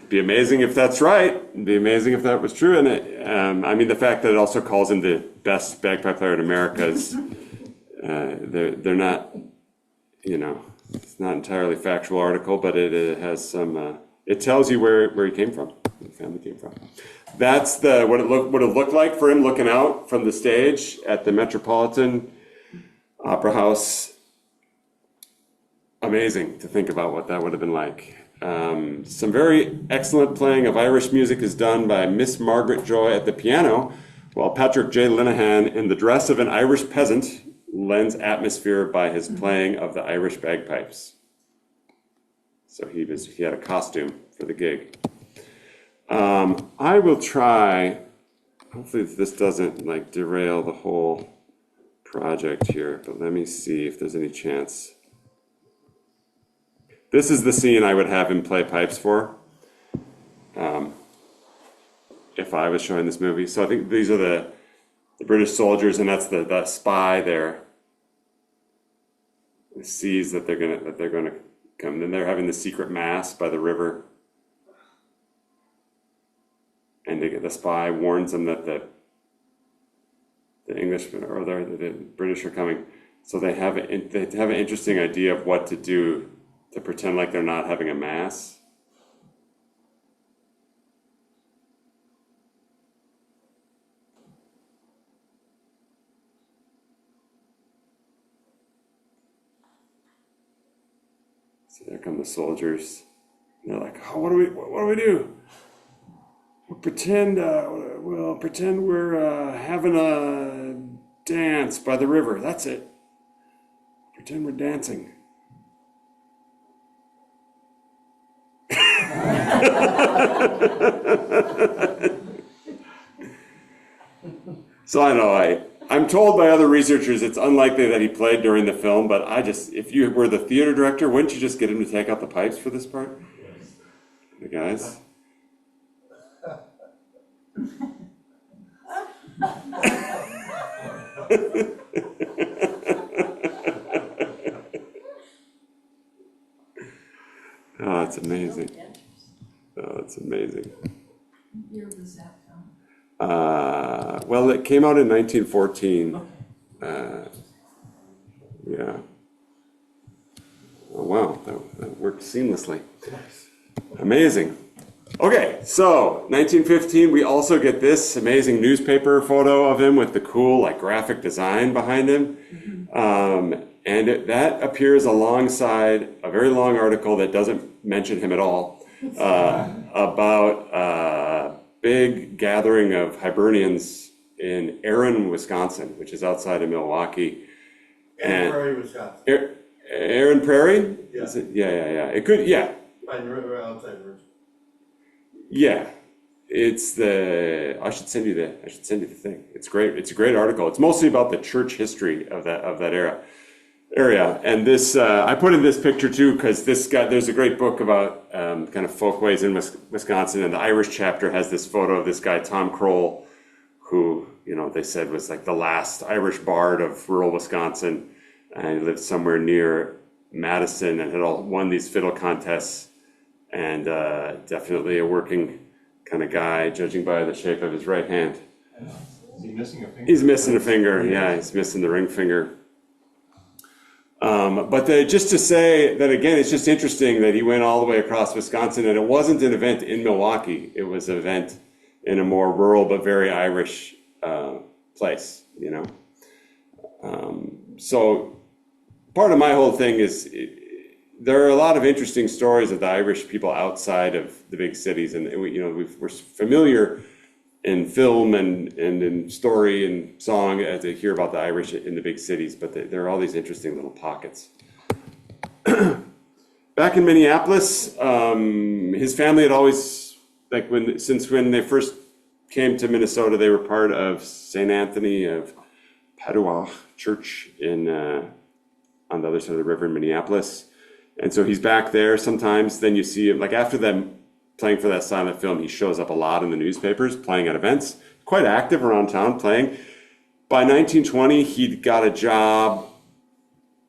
Be amazing if that's right. It'd be amazing if that was true. And I mean, the fact that it also calls him the best bagpipe player in America is, they're not, it's not entirely factual article, but it has some, it tells you where he came from, where the family came from. That's what it looked like for him looking out from the stage at the Metropolitan Opera House. Amazing to think about what that would have been like. Some very excellent playing of Irish music is done by Miss Margaret Joy at the piano, while Patrick J. Linehan, in the dress of an Irish peasant, lends atmosphere by his playing of the Irish bagpipes. So he had a costume for the gig. I will try, hopefully this doesn't derail the whole project here, but let me see if there's any chance. This is the scene I would have him play pipes for, if I was showing this movie. So I think these are the British soldiers, and that's the spy there. He sees that they're gonna come. Then they're having the secret mass by the river, and the spy warns them that the Englishmen or the British are coming. So they have an interesting idea of what to do to pretend like they're not having a mass. So there come the soldiers. And they're like, "Oh, what do we do? We'll pretend we're having a dance by the river. That's it. Pretend we're dancing." So I know I'm told by other researchers it's unlikely that he played during the film, but if you were the theater director, wouldn't you just get him to take out the pipes for this part? The guys. Oh, it's amazing. Oh, it's amazing. What year was that film? Well, it came out in 1914. Yeah. Oh, wow, that worked seamlessly. Amazing. Okay, so 1915, we also get this amazing newspaper photo of him with the cool graphic design behind him. That appears alongside a very long article that doesn't mention him at all about a big gathering of Hibernians in Erin, Wisconsin, which is outside of Milwaukee. Erin Prairie, Wisconsin. Erin Prairie? Yeah. Is it? Yeah. It could, yeah. Outside Richmond. Yeah. I should send you the thing. It's great. It's a great article. It's mostly about the church history of that era. area. And this, I put in this picture too, because there's a great book about kind of folkways in Wisconsin, and the Irish chapter has this photo of this guy, Tom Kroll, who, they said was like the last Irish bard of rural Wisconsin. And he lived somewhere near Madison and had won these fiddle contests, and definitely a working kind of guy, judging by the shape of his right hand. Is he missing a finger? He's missing a finger, yeah, he's missing the ring finger. But just to say that again, it's just interesting that he went all the way across Wisconsin, and it wasn't an event in Milwaukee. It was an event in a more rural but very Irish place, So part of my whole thing is there are a lot of interesting stories of the Irish people outside of the big cities, and we're familiar in film and in story and song to hear about the Irish in the big cities, but there are all these interesting little pockets. Back in Minneapolis, his family had always, since when they first came to Minnesota, they were part of St. Anthony of Padua Church on the other side of the river in Minneapolis. And so he's back there sometimes. Then you see him, like after them playing for that silent film, he shows up a lot in the newspapers, playing at events, quite active around town playing. By 1920, he'd got a job,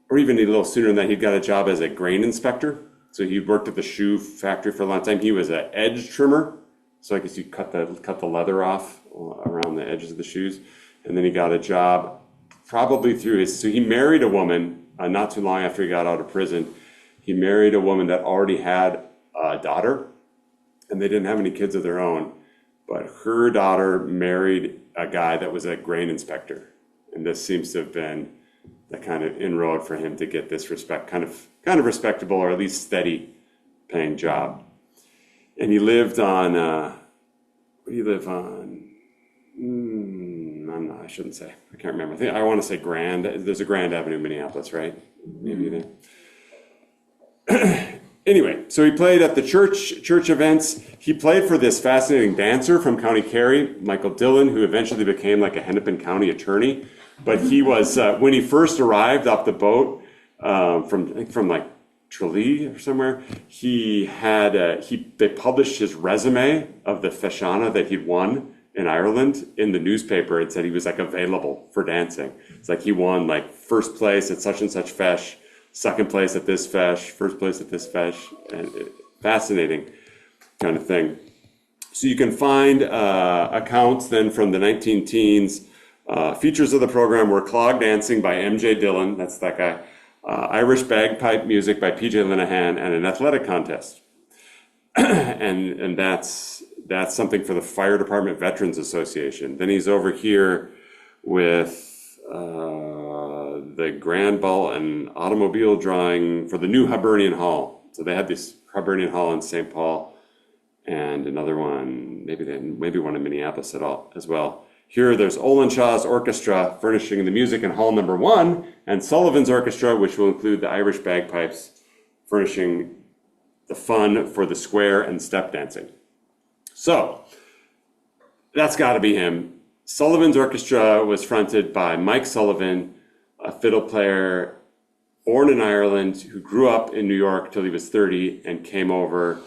or even a little sooner than that, he'd got a job as a grain inspector. So he worked at the shoe factory for a long time. He was an edge trimmer. So I guess you cut the leather off around the edges of the shoes. And then he got a job probably so he married a woman not too long after he got out of prison. He married a woman that already had a daughter, and they didn't have any kids of their own, but her daughter married a guy that was a grain inspector. And this seems to have been the kind of inroad for him to get this kind of respectable, or at least steady paying job. And he lived on, what do you live on? I shouldn't say. I can't remember. I want to say Grand. There's a Grand Avenue in Minneapolis, right? Maybe there. Anyway, so he played at the church events. He played for this fascinating dancer from County Kerry, Michael Dillon, who eventually became like a Hennepin County attorney. But he was, when he first arrived off the boat from like Tralee or somewhere, they published his resume of the Feshana that he'd won in Ireland in the newspaper. It said he was like available for dancing. It's like he won like first place at such and such fesh, second place at this fesh, first place at this fesh, and fascinating kind of thing. So you can find accounts then from the 19-teens. Features of the program were clog dancing by M.J. Dillon, that's that guy, Irish bagpipe music by P.J. Linehan, and an athletic contest. and that's something for the Fire Department Veterans Association. Then he's over here with the Grand Ball and automobile drawing for the new Hibernian Hall. So they had this Hibernian Hall in St. Paul, and another one, maybe one in Minneapolis as well. Here there's Uilleann's Orchestra furnishing the music in Hall number 1, and Sullivan's Orchestra, which will include the Irish bagpipes, furnishing the fun for the square and step dancing. So that's got to be him. Sullivan's Orchestra was fronted by Mike Sullivan, a fiddle player born in Ireland who grew up in New York till he was 30 and came over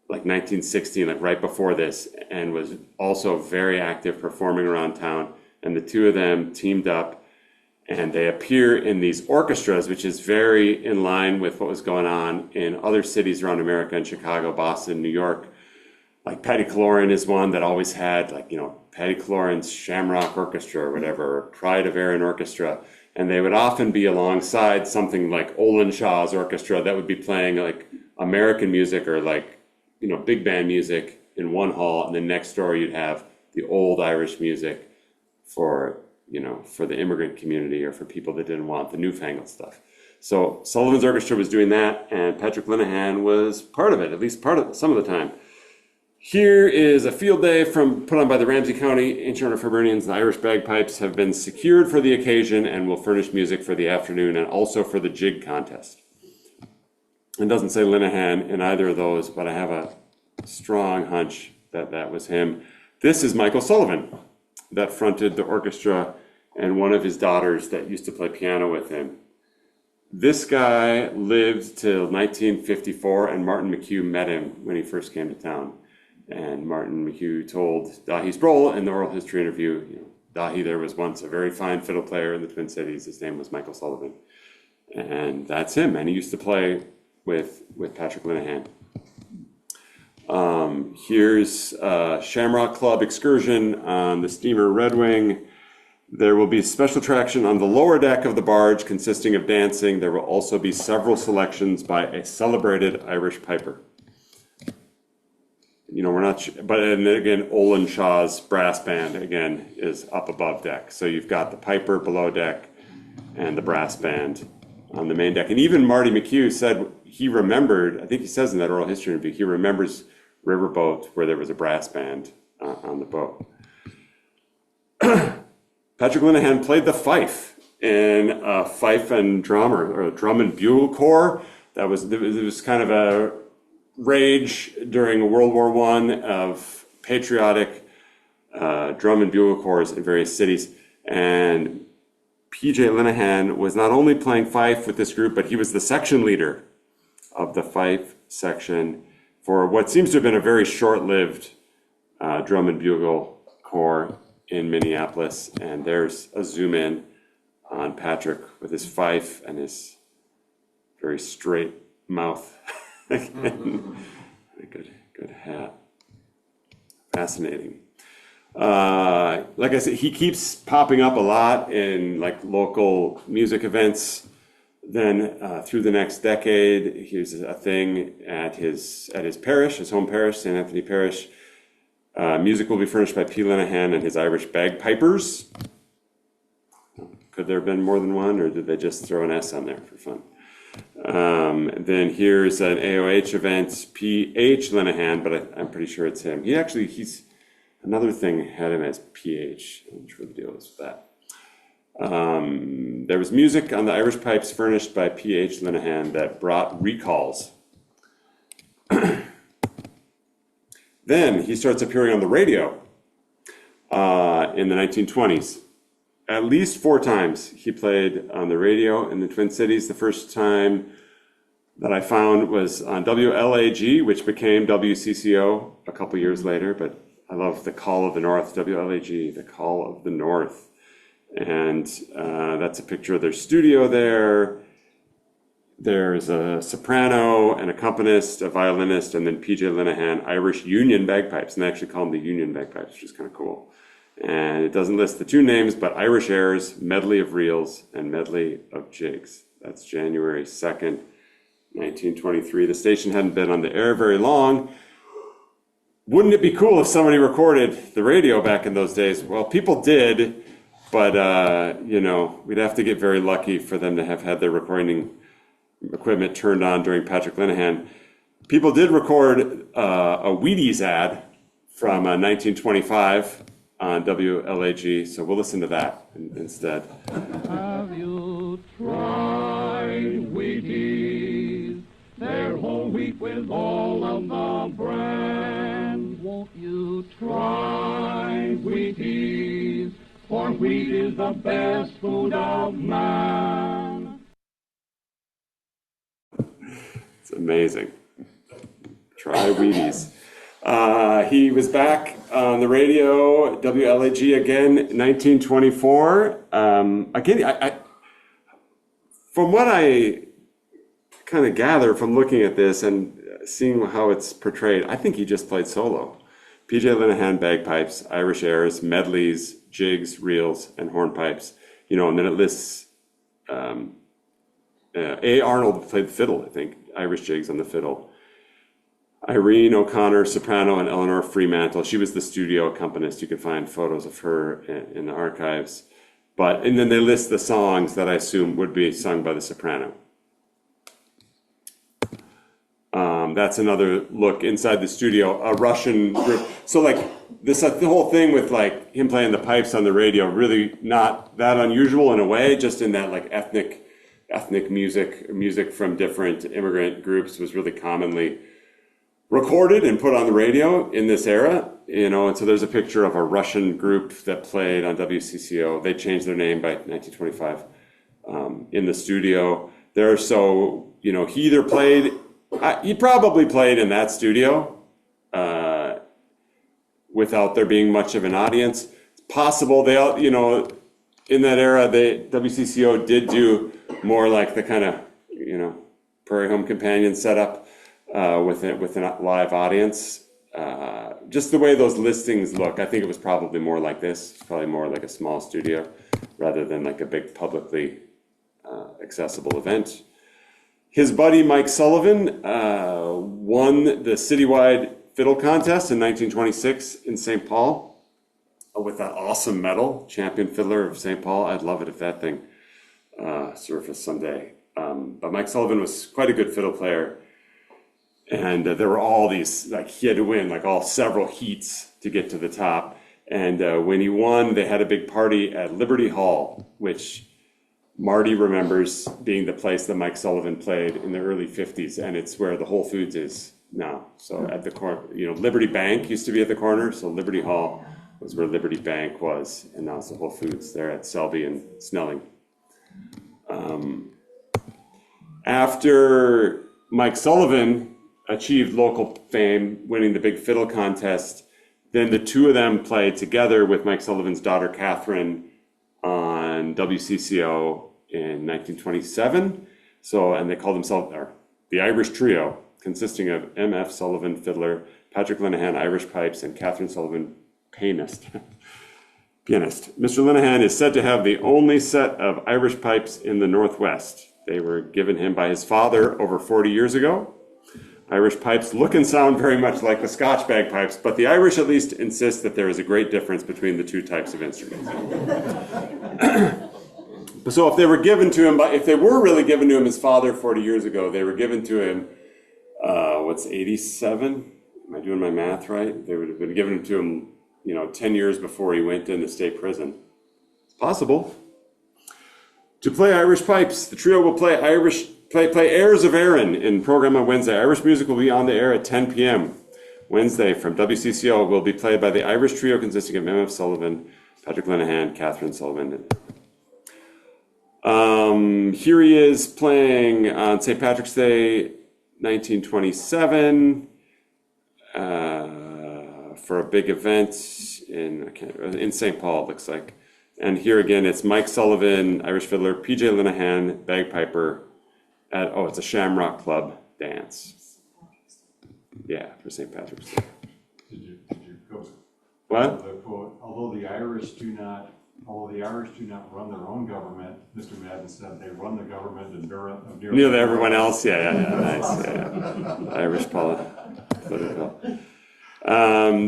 like 1916, like right before this, and was also very active performing around town. And the two of them teamed up, and they appear in these orchestras, which is very in line with what was going on in other cities around America, in Chicago, Boston, New York. Like Paddy Cloran is one that always had, like, Paddy Cloran's Shamrock Orchestra or whatever, or Pride of Erin Orchestra. And they would often be alongside something like Uilleann's Orchestra that would be playing like American music or like, big band music in one hall, and then next door you'd have the old Irish music for the immigrant community or for people that didn't want the newfangled stuff. So Sullivan's Orchestra was doing that, and Patrick Linehan was part of it, at least part of it, some of the time. Here is a field day put on by the Ramsey County Ancient Order of Hibernians. The Irish bagpipes have been secured for the occasion and will furnish music for the afternoon and also for the jig contest. It doesn't say Linehan in either of those, but I have a strong hunch that was him. This is Michael Sullivan that fronted the orchestra, and one of his daughters that used to play piano with him. This guy lived till 1954, and Martin McHugh met him when he first came to town. And Martin McHugh told Dahi Sproul in the oral history interview, Dahi, there was once a very fine fiddle player in the Twin Cities. His name was Michael Sullivan. And that's him. And he used to play with Patrick Linehan. Here's a Shamrock Club excursion on the steamer Red Wing. There will be special attraction on the lower deck of the barge consisting of dancing. There will also be several selections by a celebrated Irish piper. We're not, but and again, Olin Shaw's brass band again is up above deck. So you've got the piper below deck and the brass band on the main deck. And even Marty McHugh said he remembered, I think he says in that oral history interview, he remembers riverboat where there was a brass band on the boat. Patrick Linehan played the fife in a fife and drum or drum and bugle corps. It was kind of a rage during World War I of patriotic drum and bugle corps in various cities. And P.J. Linehan was not only playing fife with this group, but he was the section leader of the fife section for what seems to have been a very short-lived drum and bugle corps in Minneapolis. And there's a zoom in on Patrick with his fife and his very straight mouth. Good hat. Fascinating. Like I said, he keeps popping up a lot in like local music events. Then through the next decade, here's a thing at his parish, his home parish, St. Anthony Parish. Music will be furnished by P. Linehan and his Irish bagpipers. Could there have been more than one, or did they just throw an S on there for fun? Then here's an AOH event, P.H. Linehan, but I'm pretty sure it's him. He's another thing had him as P.H. I'm not sure what the deal is with that. There was music on the Irish pipes furnished by P.H. Linehan that brought recalls. Then he starts appearing on the radio in the 1920s. At least 4 times he played on the radio in the Twin Cities. The first time that I found was on WLAG, which became WCCO a couple years later, but I love the Call of the North, WLAG, the Call of the North. And that's a picture of their studio there. There's a soprano, an accompanist, a violinist, and then P.J. Linehan, Irish Union bagpipes. And they actually call them the Union bagpipes, which is kind of cool. And it doesn't list the 2 names, but Irish airs, medley of reels, and medley of jigs. That's January 2nd, 1923. The station hadn't been on the air very long. Wouldn't it be cool if somebody recorded the radio back in those days? Well, people did, but, we'd have to get very lucky for them to have had their recording equipment turned on during Patrick Linehan. People did record a Wheaties ad from 1925 on WLAG, so we'll listen to that instead. Have you tried Wheaties? They're whole wheat with all of the bran. Won't you try Wheaties? For wheat is the best food of man. It's amazing. Try Wheaties. He was back on the radio, WLAG again, 1924. Again, I from what I kind of gather from looking at this and seeing how it's portrayed, I think he just played solo. P.J. Linehan, bagpipes, Irish airs, medleys, jigs, reels, and hornpipes. And then it lists A. Arnold played the fiddle, I think, Irish jigs on the fiddle. Irene O'Connor, soprano, and Eleanor Fremantle. She was the studio accompanist. You can find photos of her in the archives. And then they list the songs that I assume would be sung by the soprano. That's another look inside the studio, a Russian group. So the whole thing with him playing the pipes on the radio, really not that unusual in a way, just in that ethnic music from different immigrant groups was really commonly recorded and put on the radio in this era, and so there's a picture of a Russian group that played on WCCO. They changed their name by 1925 in the studio. there. So, he either played, he probably played in that studio without there being much of an audience. It's possible they all, in that era, WCCO did do more like the kind of, Prairie Home Companion setup with a live audience. Just the way those listings look, I think it was probably more like this, probably more like a small studio rather than like a big publicly accessible event. His buddy Mike Sullivan won the citywide fiddle contest in 1926 in St. Paul with that awesome medal, Champion Fiddler of St. Paul. I'd love it if that thing surfaced someday. But Mike Sullivan was quite a good fiddle player. And there were all these, like he had to win like all several heats to get to the top. And when he won, they had a big party at Liberty Hall, which Marty remembers being the place that Mike Sullivan played in the early 50s. And it's where the Whole Foods is now. So at the corner, Liberty Bank used to be at the corner. So Liberty Hall was where Liberty Bank was. And now it's the Whole Foods there at Selby and Snelling. After Mike Sullivan achieved local fame, winning the big fiddle contest, then the two of them played together with Mike Sullivan's daughter Catherine on WCCO in 1927. And they called themselves the Irish Trio, consisting of M.F. Sullivan, fiddler, Patrick Linehan, Irish pipes, and Catherine Sullivan, pianist. Mr. Linehan is said to have the only set of Irish pipes in the Northwest. They were given him by his father over 40 years ago. Irish pipes look and sound very much like the Scotch bagpipes, but the Irish at least insist that there is a great difference between the two types of instruments. So if they were given to him, if they were really given to him, his father 40 years ago, they were given to him, 87? Am I doing my math right? They would have been given to him, 10 years before he went into state prison. It's possible. To play Irish pipes, the trio will play Airs of Erin in program on Wednesday. Irish music will be on the air at 10 p.m. Wednesday from WCCO will be played by the Irish trio consisting of M.F. Sullivan, Patrick Linehan, Catherine Sullivan. Here he is playing on St. Patrick's Day, 1927, for a big event in St. Paul, it looks like. And here again, it's Mike Sullivan, Irish fiddler, P.J. Linehan, bagpiper, it's a Shamrock Club dance. Yeah, for St. Patrick's Day. Did you go? What? The quote, although the Irish do not run their own government, Mr. Madden said they run the government of nearly everyone else. Yeah, nice. Yeah. Irish political.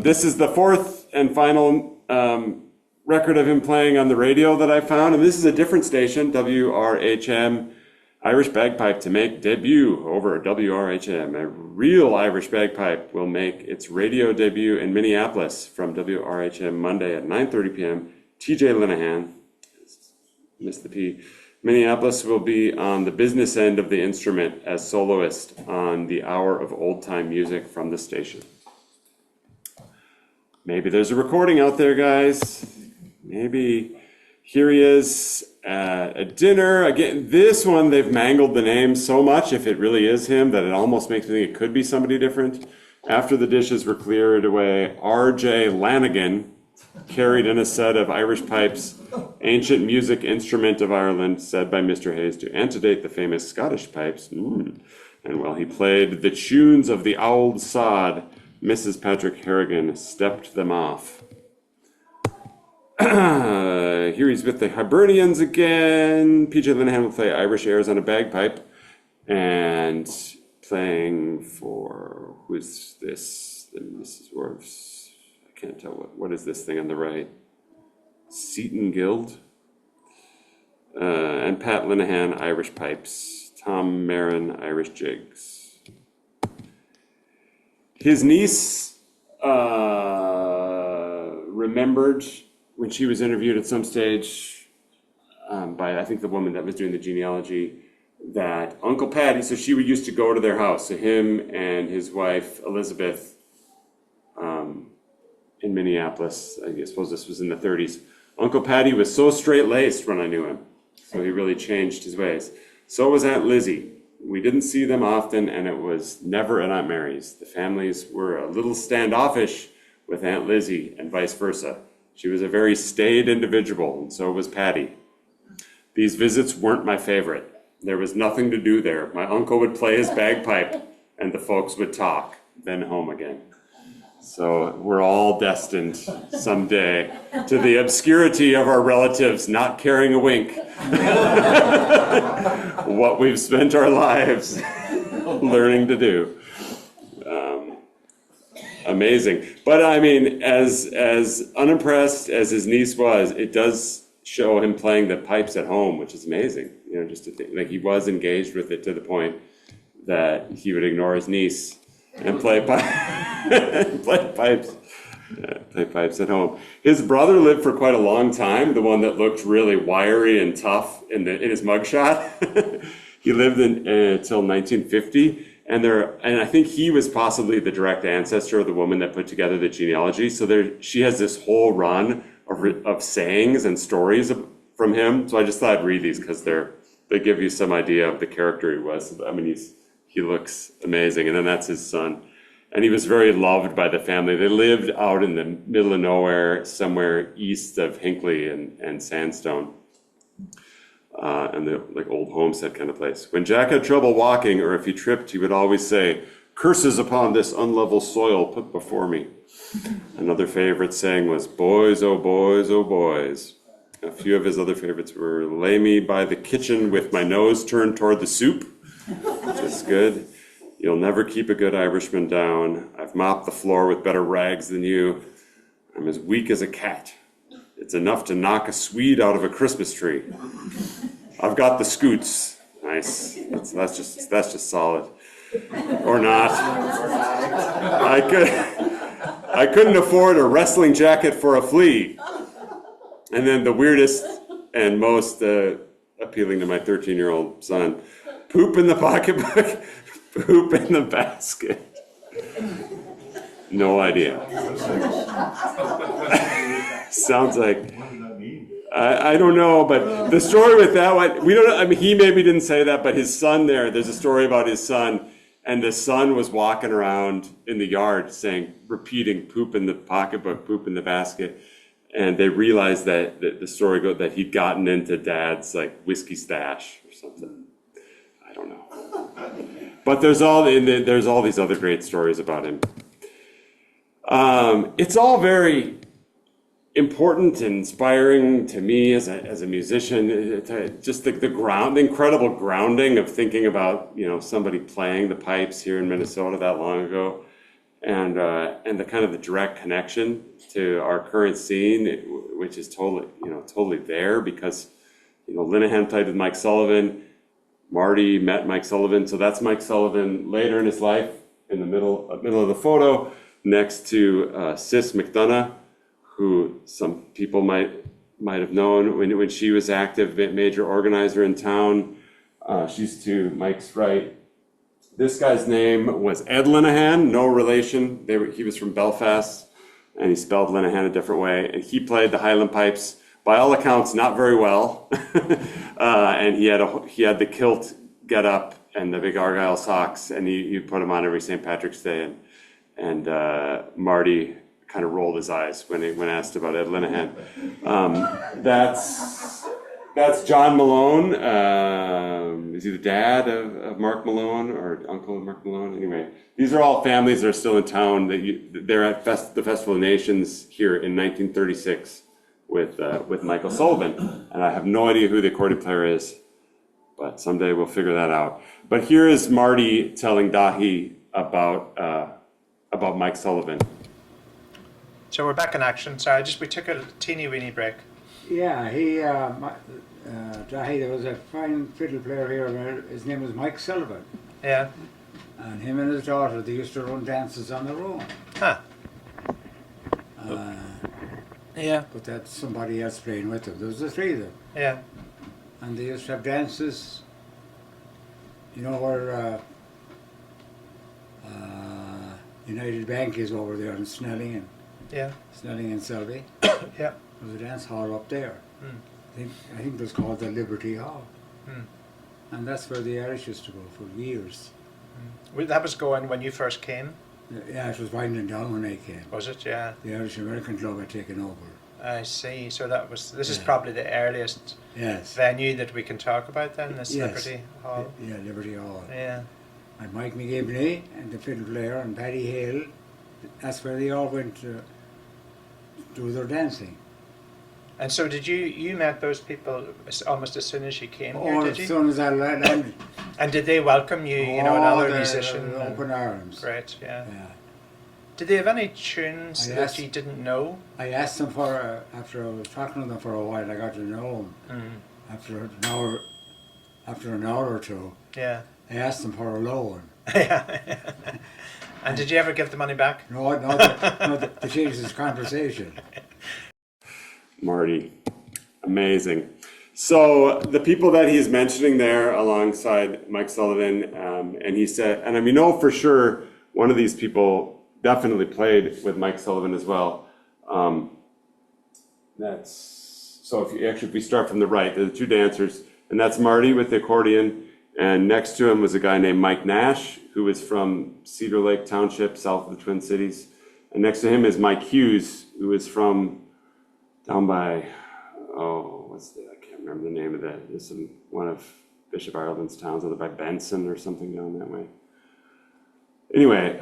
This is the fourth and final record of him playing on the radio that I found, and this is a different station, WRHM, Irish bagpipe to make debut over WRHM. A real Irish bagpipe will make its radio debut in Minneapolis from WRHM Monday at 9:30 p.m. TJ Linehan, missed the P. Minneapolis will be on the business end of the instrument as soloist on the hour of old-time music from the station. Maybe there's a recording out there, guys. Maybe. Here he is at a dinner. Again, this one, they've mangled the name so much, if it really is him, that it almost makes me think it could be somebody different. After the dishes were cleared away, R.J. Lanigan carried in a set of Irish pipes, ancient music instrument of Ireland, said by Mr. Hayes to antedate the famous Scottish pipes. And while he played the tunes of the Auld Sod, Mrs. Patrick Harrigan stepped them off. Here he's with the Hibernians again. P.J. Linehan will play Irish airs on a bagpipe. And playing for, who's this? The Mrs. Worf's, I can't tell what is this thing on the right? Seton Guild. And Pat Linehan, Irish pipes. Tom Marin, Irish jigs. His niece remembered when she was interviewed at some stage by, I think, the woman that was doing the genealogy, that Uncle Patty, so she used to go to their house, so him and his wife, Elizabeth, in Minneapolis, I suppose this was in the 30s. Uncle Patty was so straight-laced when I knew him, so he really changed his ways. So was Aunt Lizzie. We didn't see them often, and it was never at Aunt Mary's. The families were a little standoffish with Aunt Lizzie and vice versa. She was a very staid individual, and so was Patty. These visits weren't my favorite. There was nothing to do there. My uncle would play his bagpipe, and the folks would talk, then home again. So we're all destined someday to the obscurity of our relatives not caring a wink. What we've spent our lives learning to do. Amazing. But I mean, as unimpressed as his niece was, it does show him playing the pipes at home, which is amazing. You know, just to think, like he was engaged with it to the point that he would ignore his niece and play pipes. Play pipes at home. His brother lived for quite a long time, the one that looked really wiry and tough in his mugshot. He lived until 1950, and I think he was possibly the direct ancestor of the woman that put together the genealogy. So she has this whole run of sayings and stories from him. So I just thought I'd read these because they give you some idea of the character he was. I mean, he looks amazing, and then that's his son. And he was very loved by the family. They lived out in the middle of nowhere, somewhere east of Hinckley and Sandstone, and the like old homestead kind of place. When Jack had trouble walking, or if he tripped, he would always say, "Curses upon this unlevel soil put before me." Another favorite saying was, "Boys, oh boys, oh boys." A few of his other favorites were, "Lay me by the kitchen with my nose turned toward the soup," which is good. "You'll never keep a good Irishman down. I've mopped the floor with better rags than you. I'm as weak as a cat. It's enough to knock a Swede out of a Christmas tree. I've got the scoots." Nice. That's just solid. Or not. I couldn't afford a wrestling jacket for a flea. And then the weirdest and most appealing to my 13-year-old son, "Poop in the pocketbook, poop in the basket." No idea. Sounds like, What does that mean? I don't know, but the story with that one, we don't know, I mean, he maybe didn't say that, but his son there's a story about his son, and the son was walking around in the yard repeating, "Poop in the pocketbook, poop in the basket." And they realized that the story goes that he'd gotten into dad's like whiskey stash or something. I don't know. But there's all these other great stories about him. It's all very important and inspiring to me as a musician. Just the incredible grounding of thinking about somebody playing the pipes here in Minnesota that long ago, and the kind of the direct connection to our current scene, which is totally there because Linehan played with Mike Sullivan. Marty met Mike Sullivan, so that's Mike Sullivan later in his life, in the middle of the photo, next to Sis McDonough, who some people might have known when she was active, major organizer in town. She's to Mike's right. This guy's name was Ed Linehan, no relation. He was from Belfast, and he spelled Linehan a different way, and he played the Highland pipes, by all accounts, not very well. And he had the kilt get up and the big Argyle socks, and he put them on every St. Patrick's Day. And Marty kind of rolled his eyes when asked about Ed Linehan. That's John Malone. Is he the dad of Mark Malone or uncle of Mark Malone? Anyway, these are all families that are still in town. They're at the Festival of Nations here in 1936 with Michael Sullivan, and I have no idea who the accordion player is, but someday we'll figure that out. But here is Marty telling Dahi about Mike Sullivan. So we're back in action. Sorry, we took a teeny weeny break. Yeah, there was a fine fiddle player here. His name was Mike Sullivan. Yeah. And him and his daughter, they used to run dances on their own. Huh. Yeah. But that's somebody else playing with them. There was the three of them. Yeah. And they used to have dances, where United Bank is over there in Snelling and Selby. Yeah. There was a dance hall up there. Mm. I think it was called the Liberty Hall. Mm. and that's where the Irish used to go for years. Well, that was going when you first came, Yeah, it was winding down when I came. was it? Yeah. The Irish American Club had taken over. I see. So this is Yeah. probably the earliest Yes. venue that we can talk about then, this Yes. Liberty Hall. Yeah, Liberty Hall. Yeah. And Mike McGivney and the fiddle player and Paddy Hale, that's where they all went to do their dancing. And so did you met those people almost as soon as you came here, Oh, did as you? soon as I landed, And did they welcome you, another musician? Open arms. Great, yeah. Yeah. Did they have any tunes I that asked- you didn't know? I asked them after I was talking to them for a while, I got to know them. After an hour or two, Yeah. I asked them for a loan. And did you ever give the money back? No, the change this conversation. Marty, amazing. So the people that he's mentioning there alongside Mike Sullivan, and he said, and we know for sure one of these people definitely played with Mike Sullivan as well. If we start from the right, there are the two dancers, and that's Marty with the accordion, and next to him was a guy named Mike Nash, who was from Cedar Lake Township, south of the Twin Cities, and next to him is Mike Hughes, who is from down by, I can't remember the name of that. There's one of Bishop Ireland's towns, either by Benson or something down that way. Anyway,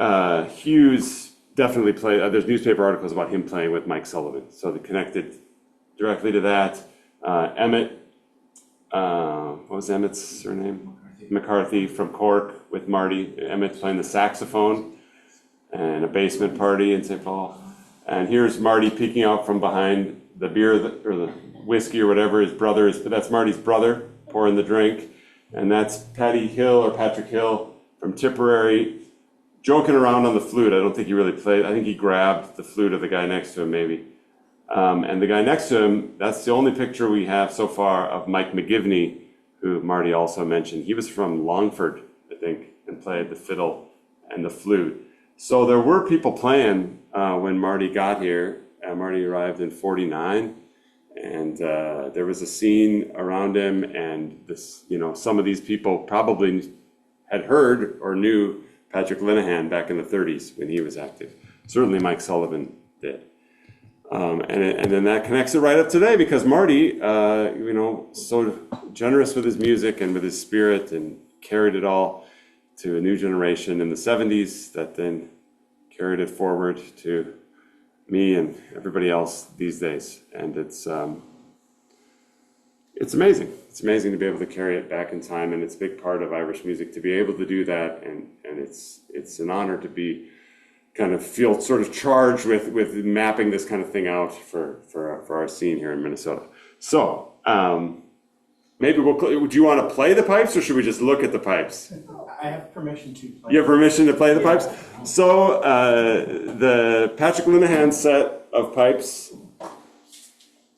Hughes definitely played, there's newspaper articles about him playing with Mike Sullivan. So they connected directly to that. Emmett, what was Emmett's surname? McCarthy from Cork with Marty. Emmett playing the saxophone and a basement party in St. Paul. And here's Marty peeking out from behind the beer or the whiskey or whatever his brother is, but that's Marty's brother pouring the drink. And that's Patrick Hill from Tipperary, joking around on the flute. I don't think he really played. I think he grabbed the flute of the guy next to him maybe. And the guy next to him, that's the only picture we have so far of Mike McGivney, who Marty also mentioned. He was from Longford, I think, and played the fiddle and the flute. So there were people playing when Marty got here. Marty arrived in 49, and there was a scene around him, and some of these people probably had heard or knew Patrick Linehan back in the 30s when he was active. Certainly Mike Sullivan did. And then that connects it right up today because Marty, so generous with his music and with his spirit and carried it all to a new generation in the 70s that then carried it forward to me and everybody else these days. And it's amazing. It's amazing to be able to carry it back in time, and it's a big part of Irish music to be able to do that, and it's an honor to be feel sort of charged with mapping this kind of thing out for our scene here in Minnesota. So maybe do you want to play the pipes, or should we just look at the pipes? I have permission to play. You have permission to play the pipes? So the Patrick Linehan set of pipes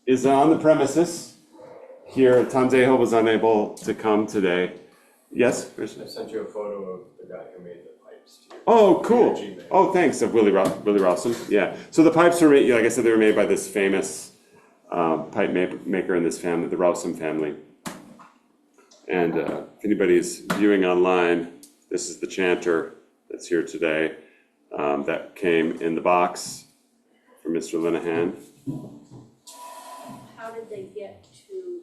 is on the premises here. Tom Dahill was unable to come today. Yes, Christian? I sent you a photo of the guy who made the pipes to you. Oh, cool. Oh, thanks, of Willie Rowsome. Yeah. So the pipes were made, like I said, they were made by this famous pipe maker in this family, the Rowsome family. And if anybody's viewing online, this is the chanter that's here today that came in the box from Mr. Linehan. How did they get to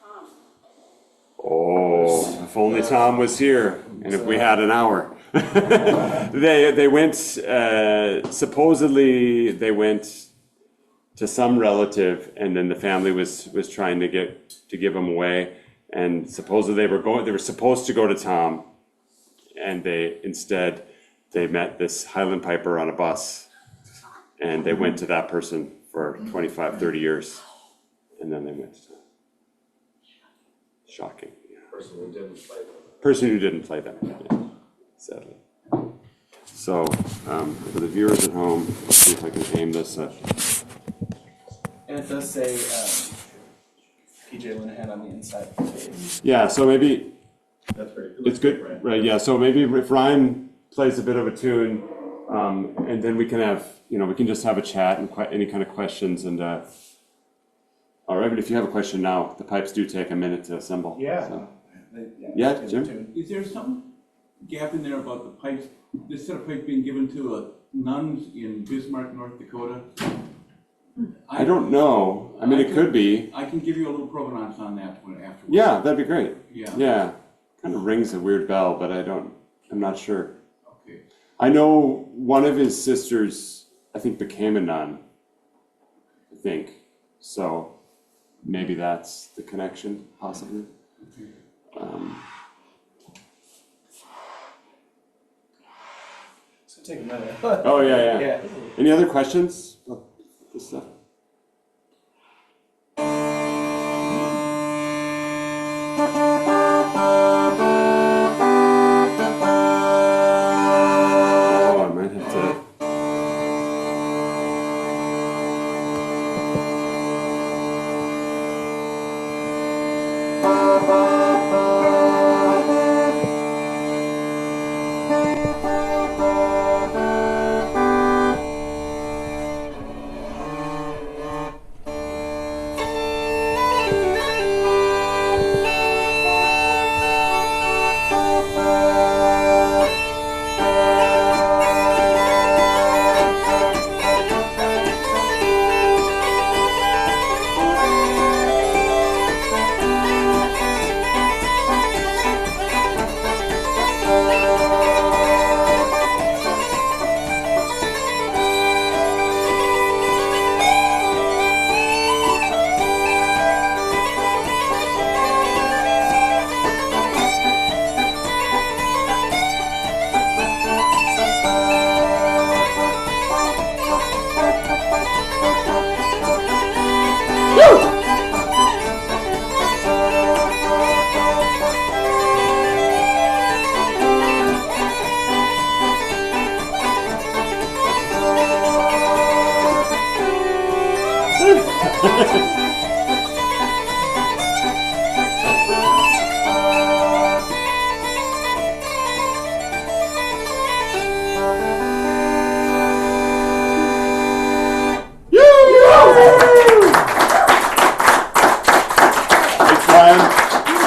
Tom? Oh, if only Tom was here, and if we had an hour. They went, supposedly they went to some relative, and then the family was trying to give them away, and supposedly they were supposed to go to Tom, and they met this Highland piper on a bus, and they went to that person for 25, 30 years, and then they went to Tom. Shocking. Yeah. Person who didn't play them. Yeah. Sadly. So, for the viewers at home, let's see if I can aim this at. And it does say PJ Linehan on the inside of the page. Yeah, so maybe. That's great. It's good, right? Yeah, so maybe if Ryan plays a bit of a tune, and then we can have, we can just have a chat and any kind of questions, and All right, but if you have a question now, the pipes do take a minute to assemble. Yeah. So. Yeah, Jim? Is there some gap in there about the pipes, this set of pipes being given to nuns in Bismarck, North Dakota? I don't know. I mean, it could be. I can give you a little provenance on that one afterwards. Yeah, that'd be great. Yeah. Yeah. Kind of rings a weird bell, but I'm not sure. Okay. I know one of his sisters, I think, became a nun. I think. So maybe that's the connection, possibly. Okay. So take a minute. Oh, yeah. Yeah. Any other questions? Oh, this stuff. Oh, I might have to.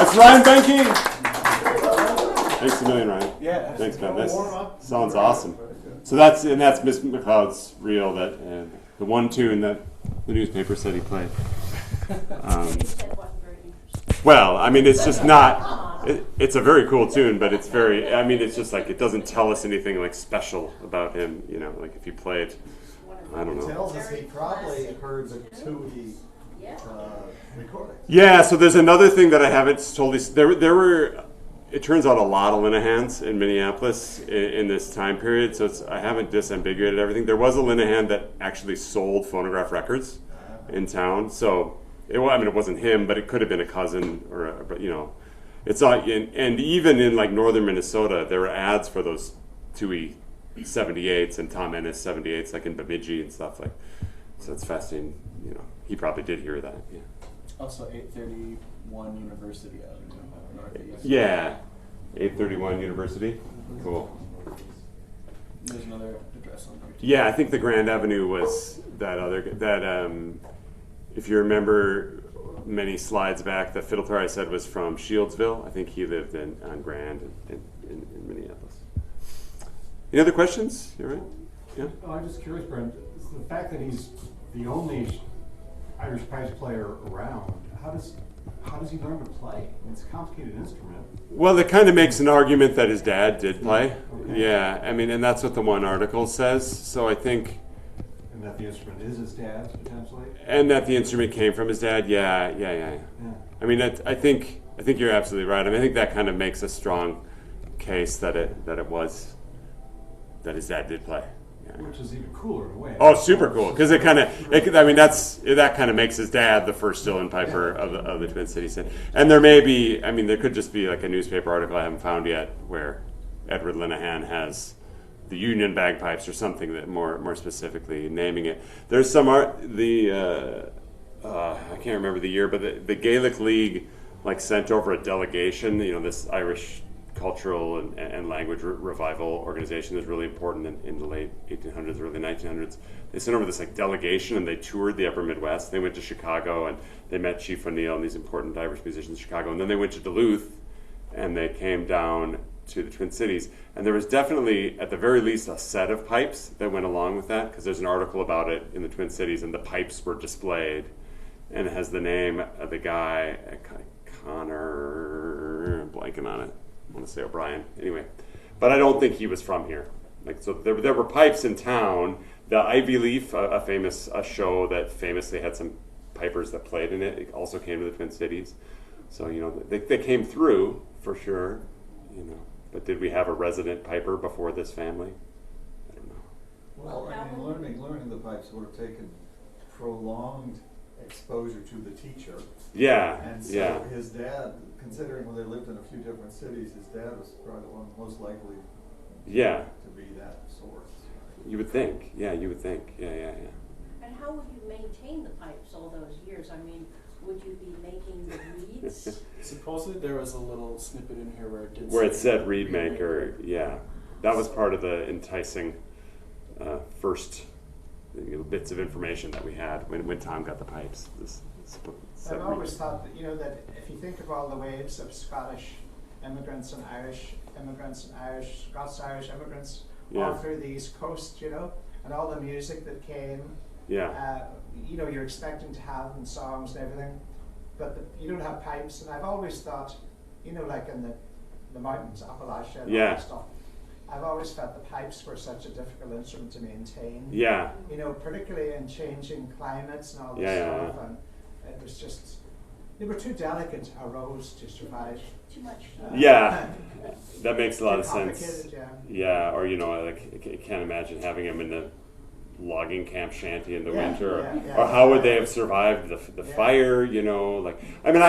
That's Ryan Benke. Thanks a million, Ryan. Yeah. Thanks, man. That sounds awesome. So that's Miss McLeod's reel, that the one tune that the newspaper said he played. Well, I mean, it's just not. It's a very cool tune, but it's very. I mean, it's just like it doesn't tell us anything like special about him. You know, like if he played, I don't know. It tells us he probably heard the Tui recording. Yeah. So there's another thing that I haven't told you. There were. It turns out a lot of Linehans in Minneapolis in this time period. So I haven't disambiguated everything. There was a Linehan that actually sold phonograph records in town. So. It wasn't him, but it could have been a cousin or it's not. And even in like northern Minnesota, there were ads for those Tui 78s and Tom Ennis 78s, like in Bemidji and stuff like. So it's fascinating. You know, he probably did hear that. Yeah. Also, 831 University out in Northeast. Yeah, 831 University. Cool. There's another address on there too. Yeah, I think the Grand Avenue was that if you remember many slides back, the fiddle player I said was from Shieldsville. I think he lived on Grand in Minneapolis. Any other questions? You all right? Yeah? Oh, I'm just curious, Brent. The fact that he's the only Irish pipes player around, how does he learn to play? It's a complicated instrument. Well, it kind of makes an argument that his dad did play. Okay. Yeah, I mean, and that's what the one article says. So I think... And that the instrument is his dad's, potentially? And that the instrument came from his dad, yeah. I mean, I think you're absolutely right. I mean, I think that kind of makes a strong case that his dad did play. Yeah. Which is even cooler in a way. Oh, super cool! Because that kind of makes his dad the first Dylan Piper of the Twin Cities. And there may be, there could just be like a newspaper article I haven't found yet where Edward Linehan has the Uilleann bagpipes or something that more specifically naming it. There's some art. I can't remember the year, but the Gaelic League like sent over a delegation. This Irish cultural and language revival organization that's really important in the late 1800s, early 1900s. They sent over this like delegation and they toured the upper Midwest. They went to Chicago and they met Chief O'Neill and these important Irish musicians in Chicago. And then they went to Duluth and they came down to the Twin Cities. And there was definitely, at the very least, a set of pipes that went along with that, because there's an article about it in the Twin Cities, and the pipes were displayed. And it has the name of the guy, Connor, blanking on it. I want to say O'Brien. Anyway, but I don't think he was from here. Like, so there were pipes in town. The Ivy Leaf, a show that famously had some pipers that played in it, it also came to the Twin Cities. So, you know, they came through for sure, you know. But did we have a resident piper before this family? I don't know. Well, I mean, learning the pipes would have taken prolonged exposure to the teacher. Yeah, and so yeah. his dad, considering when they lived in a few different cities, his dad was probably the one most likely to be that source. You would think. Yeah, you would think. Yeah. And how would you maintain the pipes all those years? I mean, would you be making the reeds? Supposedly there was a little snippet in here where it did Where it said reed maker, yeah. That was part of the enticing first bits of information that we had when Tom got the pipes. I've always thought that, you know, that if you think of all the waves of Scottish immigrants and Irish immigrants and Scots-Irish immigrants all through the East Coast, you know, and all the music that came, you know, you're expecting to have in songs and everything, but you don't have pipes. And I've always thought, you know, like in the mountains, Appalachia and all that stuff, I've always felt the pipes were such a difficult instrument to maintain. Yeah. You know, particularly in changing climates and all this stuff. And it was just, they were too delicate a rose to survive. Too much. That makes a lot of sense. Complicated, Yeah, or, you know, like, I can't imagine having him in the logging camp shanty in the winter, or how would they have survived the fire, you know, like, I mean,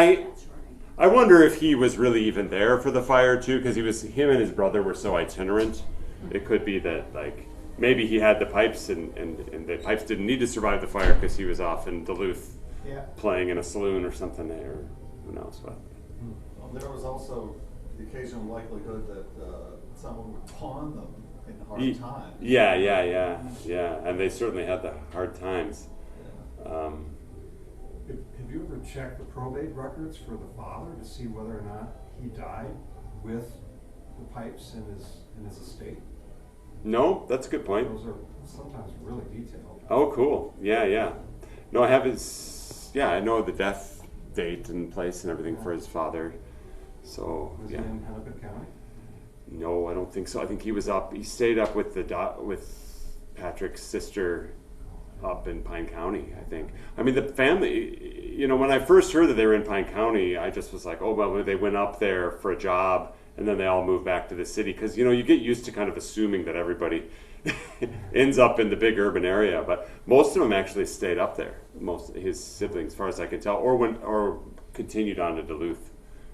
I wonder if he was really even there for the fire too, because him and his brother were so itinerant. It could be that, like, maybe he had the pipes and the pipes didn't need to survive the fire because he was off in Duluth playing in a saloon or something there, who knows what. Well, there was also the occasional likelihood that someone would pawn them in hard times. Yeah, and they certainly had the hard times. Have you ever checked the probate records for the father to see whether or not he died with the pipes in his estate? No, that's a good point. Those are sometimes really detailed. Oh, cool. Yeah. No, I have I know the death date and place and everything for his father. So, Was he in Hennepin County? No, I don't think so. I think he stayed up with with Patrick's sister up in Pine County, I think. I mean, the family, you know, when I first heard that they were in Pine County, I just was like, oh, well, they went up there for a job and then they all moved back to the city. Because, you know, you get used to kind of assuming that everybody ends up in the big urban area. But most of them actually stayed up there, most his siblings, as far as I can tell, or continued on to Duluth.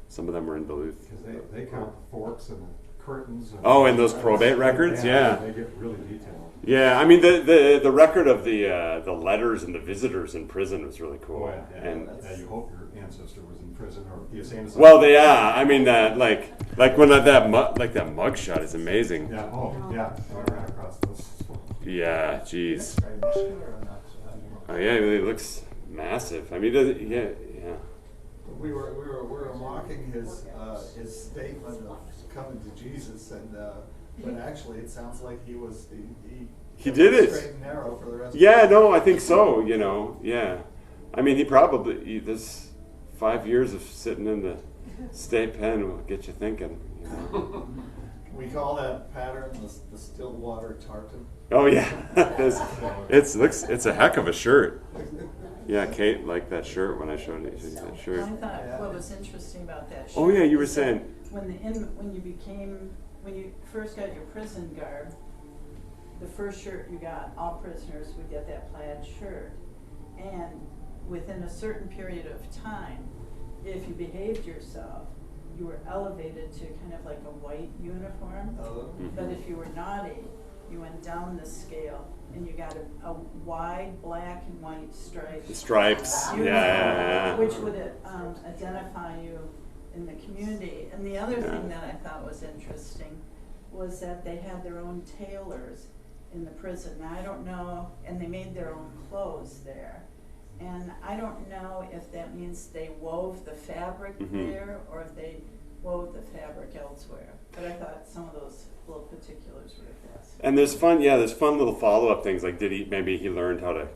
Some of them were in Duluth. Because they count the forks and the curtains. And those probate records, They get really detailed. Yeah, I mean the record of the letters and the visitors in prison was really cool. And you hope your ancestor was in prison or the same as. Well, I mean like when that mug shot is amazing. Yeah. I ran across those. Yeah, geez. Oh yeah, it really looks massive. I mean, yeah. We were mocking his statement of coming to Jesus, and but actually it sounds like he did it straight and narrow for the rest. No, I think so. You know, I mean, this 5 years of sitting in the state pen will get you thinking. You know? We call that pattern the Stillwater tartan. Oh yeah, it's a heck of a shirt. Yeah, Kate liked that shirt when I showed you that shirt. I thought what was interesting about that shirt. Oh yeah, you were saying when you first got your prison garb, the first shirt you got, all prisoners would get that plaid shirt, and within a certain period of time, if you behaved yourself, you were elevated to kind of like a white uniform. But if you were naughty, you went down the scale and you got a wide black and white stripes. Stripes, yeah. Which would identify you in the community. And the other thing that I thought was interesting was that they had their own tailors in the prison. Now, I don't know, and they made their own clothes there. And I don't know if that means they wove the fabric there or if they wove the fabric elsewhere. But I thought some of those little particulars were fascinating. And there's fun little follow-up things, like maybe he learned how to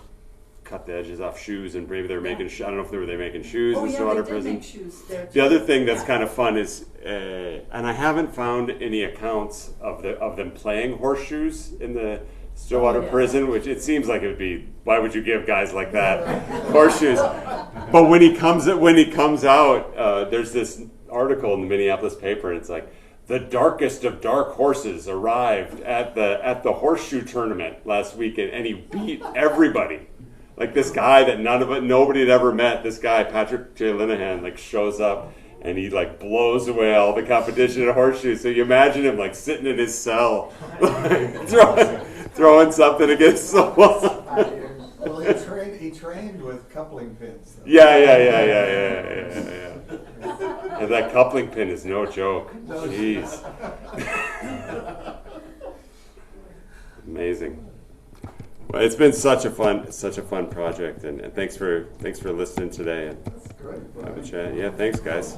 cut the edges off shoes, and maybe they're making, I don't know if they were making shoes in Stillwater Prison. Make shoes there The other thing that's kind of fun is, and I haven't found any accounts of them playing horseshoes in the Stillwater Prison, which it seems like it would be, why would you give guys like that horseshoes? But when he comes out, there's this article in the Minneapolis paper, and it's like, the darkest of dark horses arrived at the horseshoe tournament last weekend, and he beat everybody. Like this guy that nobody had ever met, this guy, Patrick J. Linehan, like shows up and he like blows away all the competition at horseshoes. So you imagine him like sitting in his cell, like, throwing something against the wall. Well, he trained with coupling pins. Though. Yeah. And that coupling pin is no joke. Jeez. Amazing. Well, it's been such a fun project, and thanks for listening today and have a chat. Yeah, thanks guys.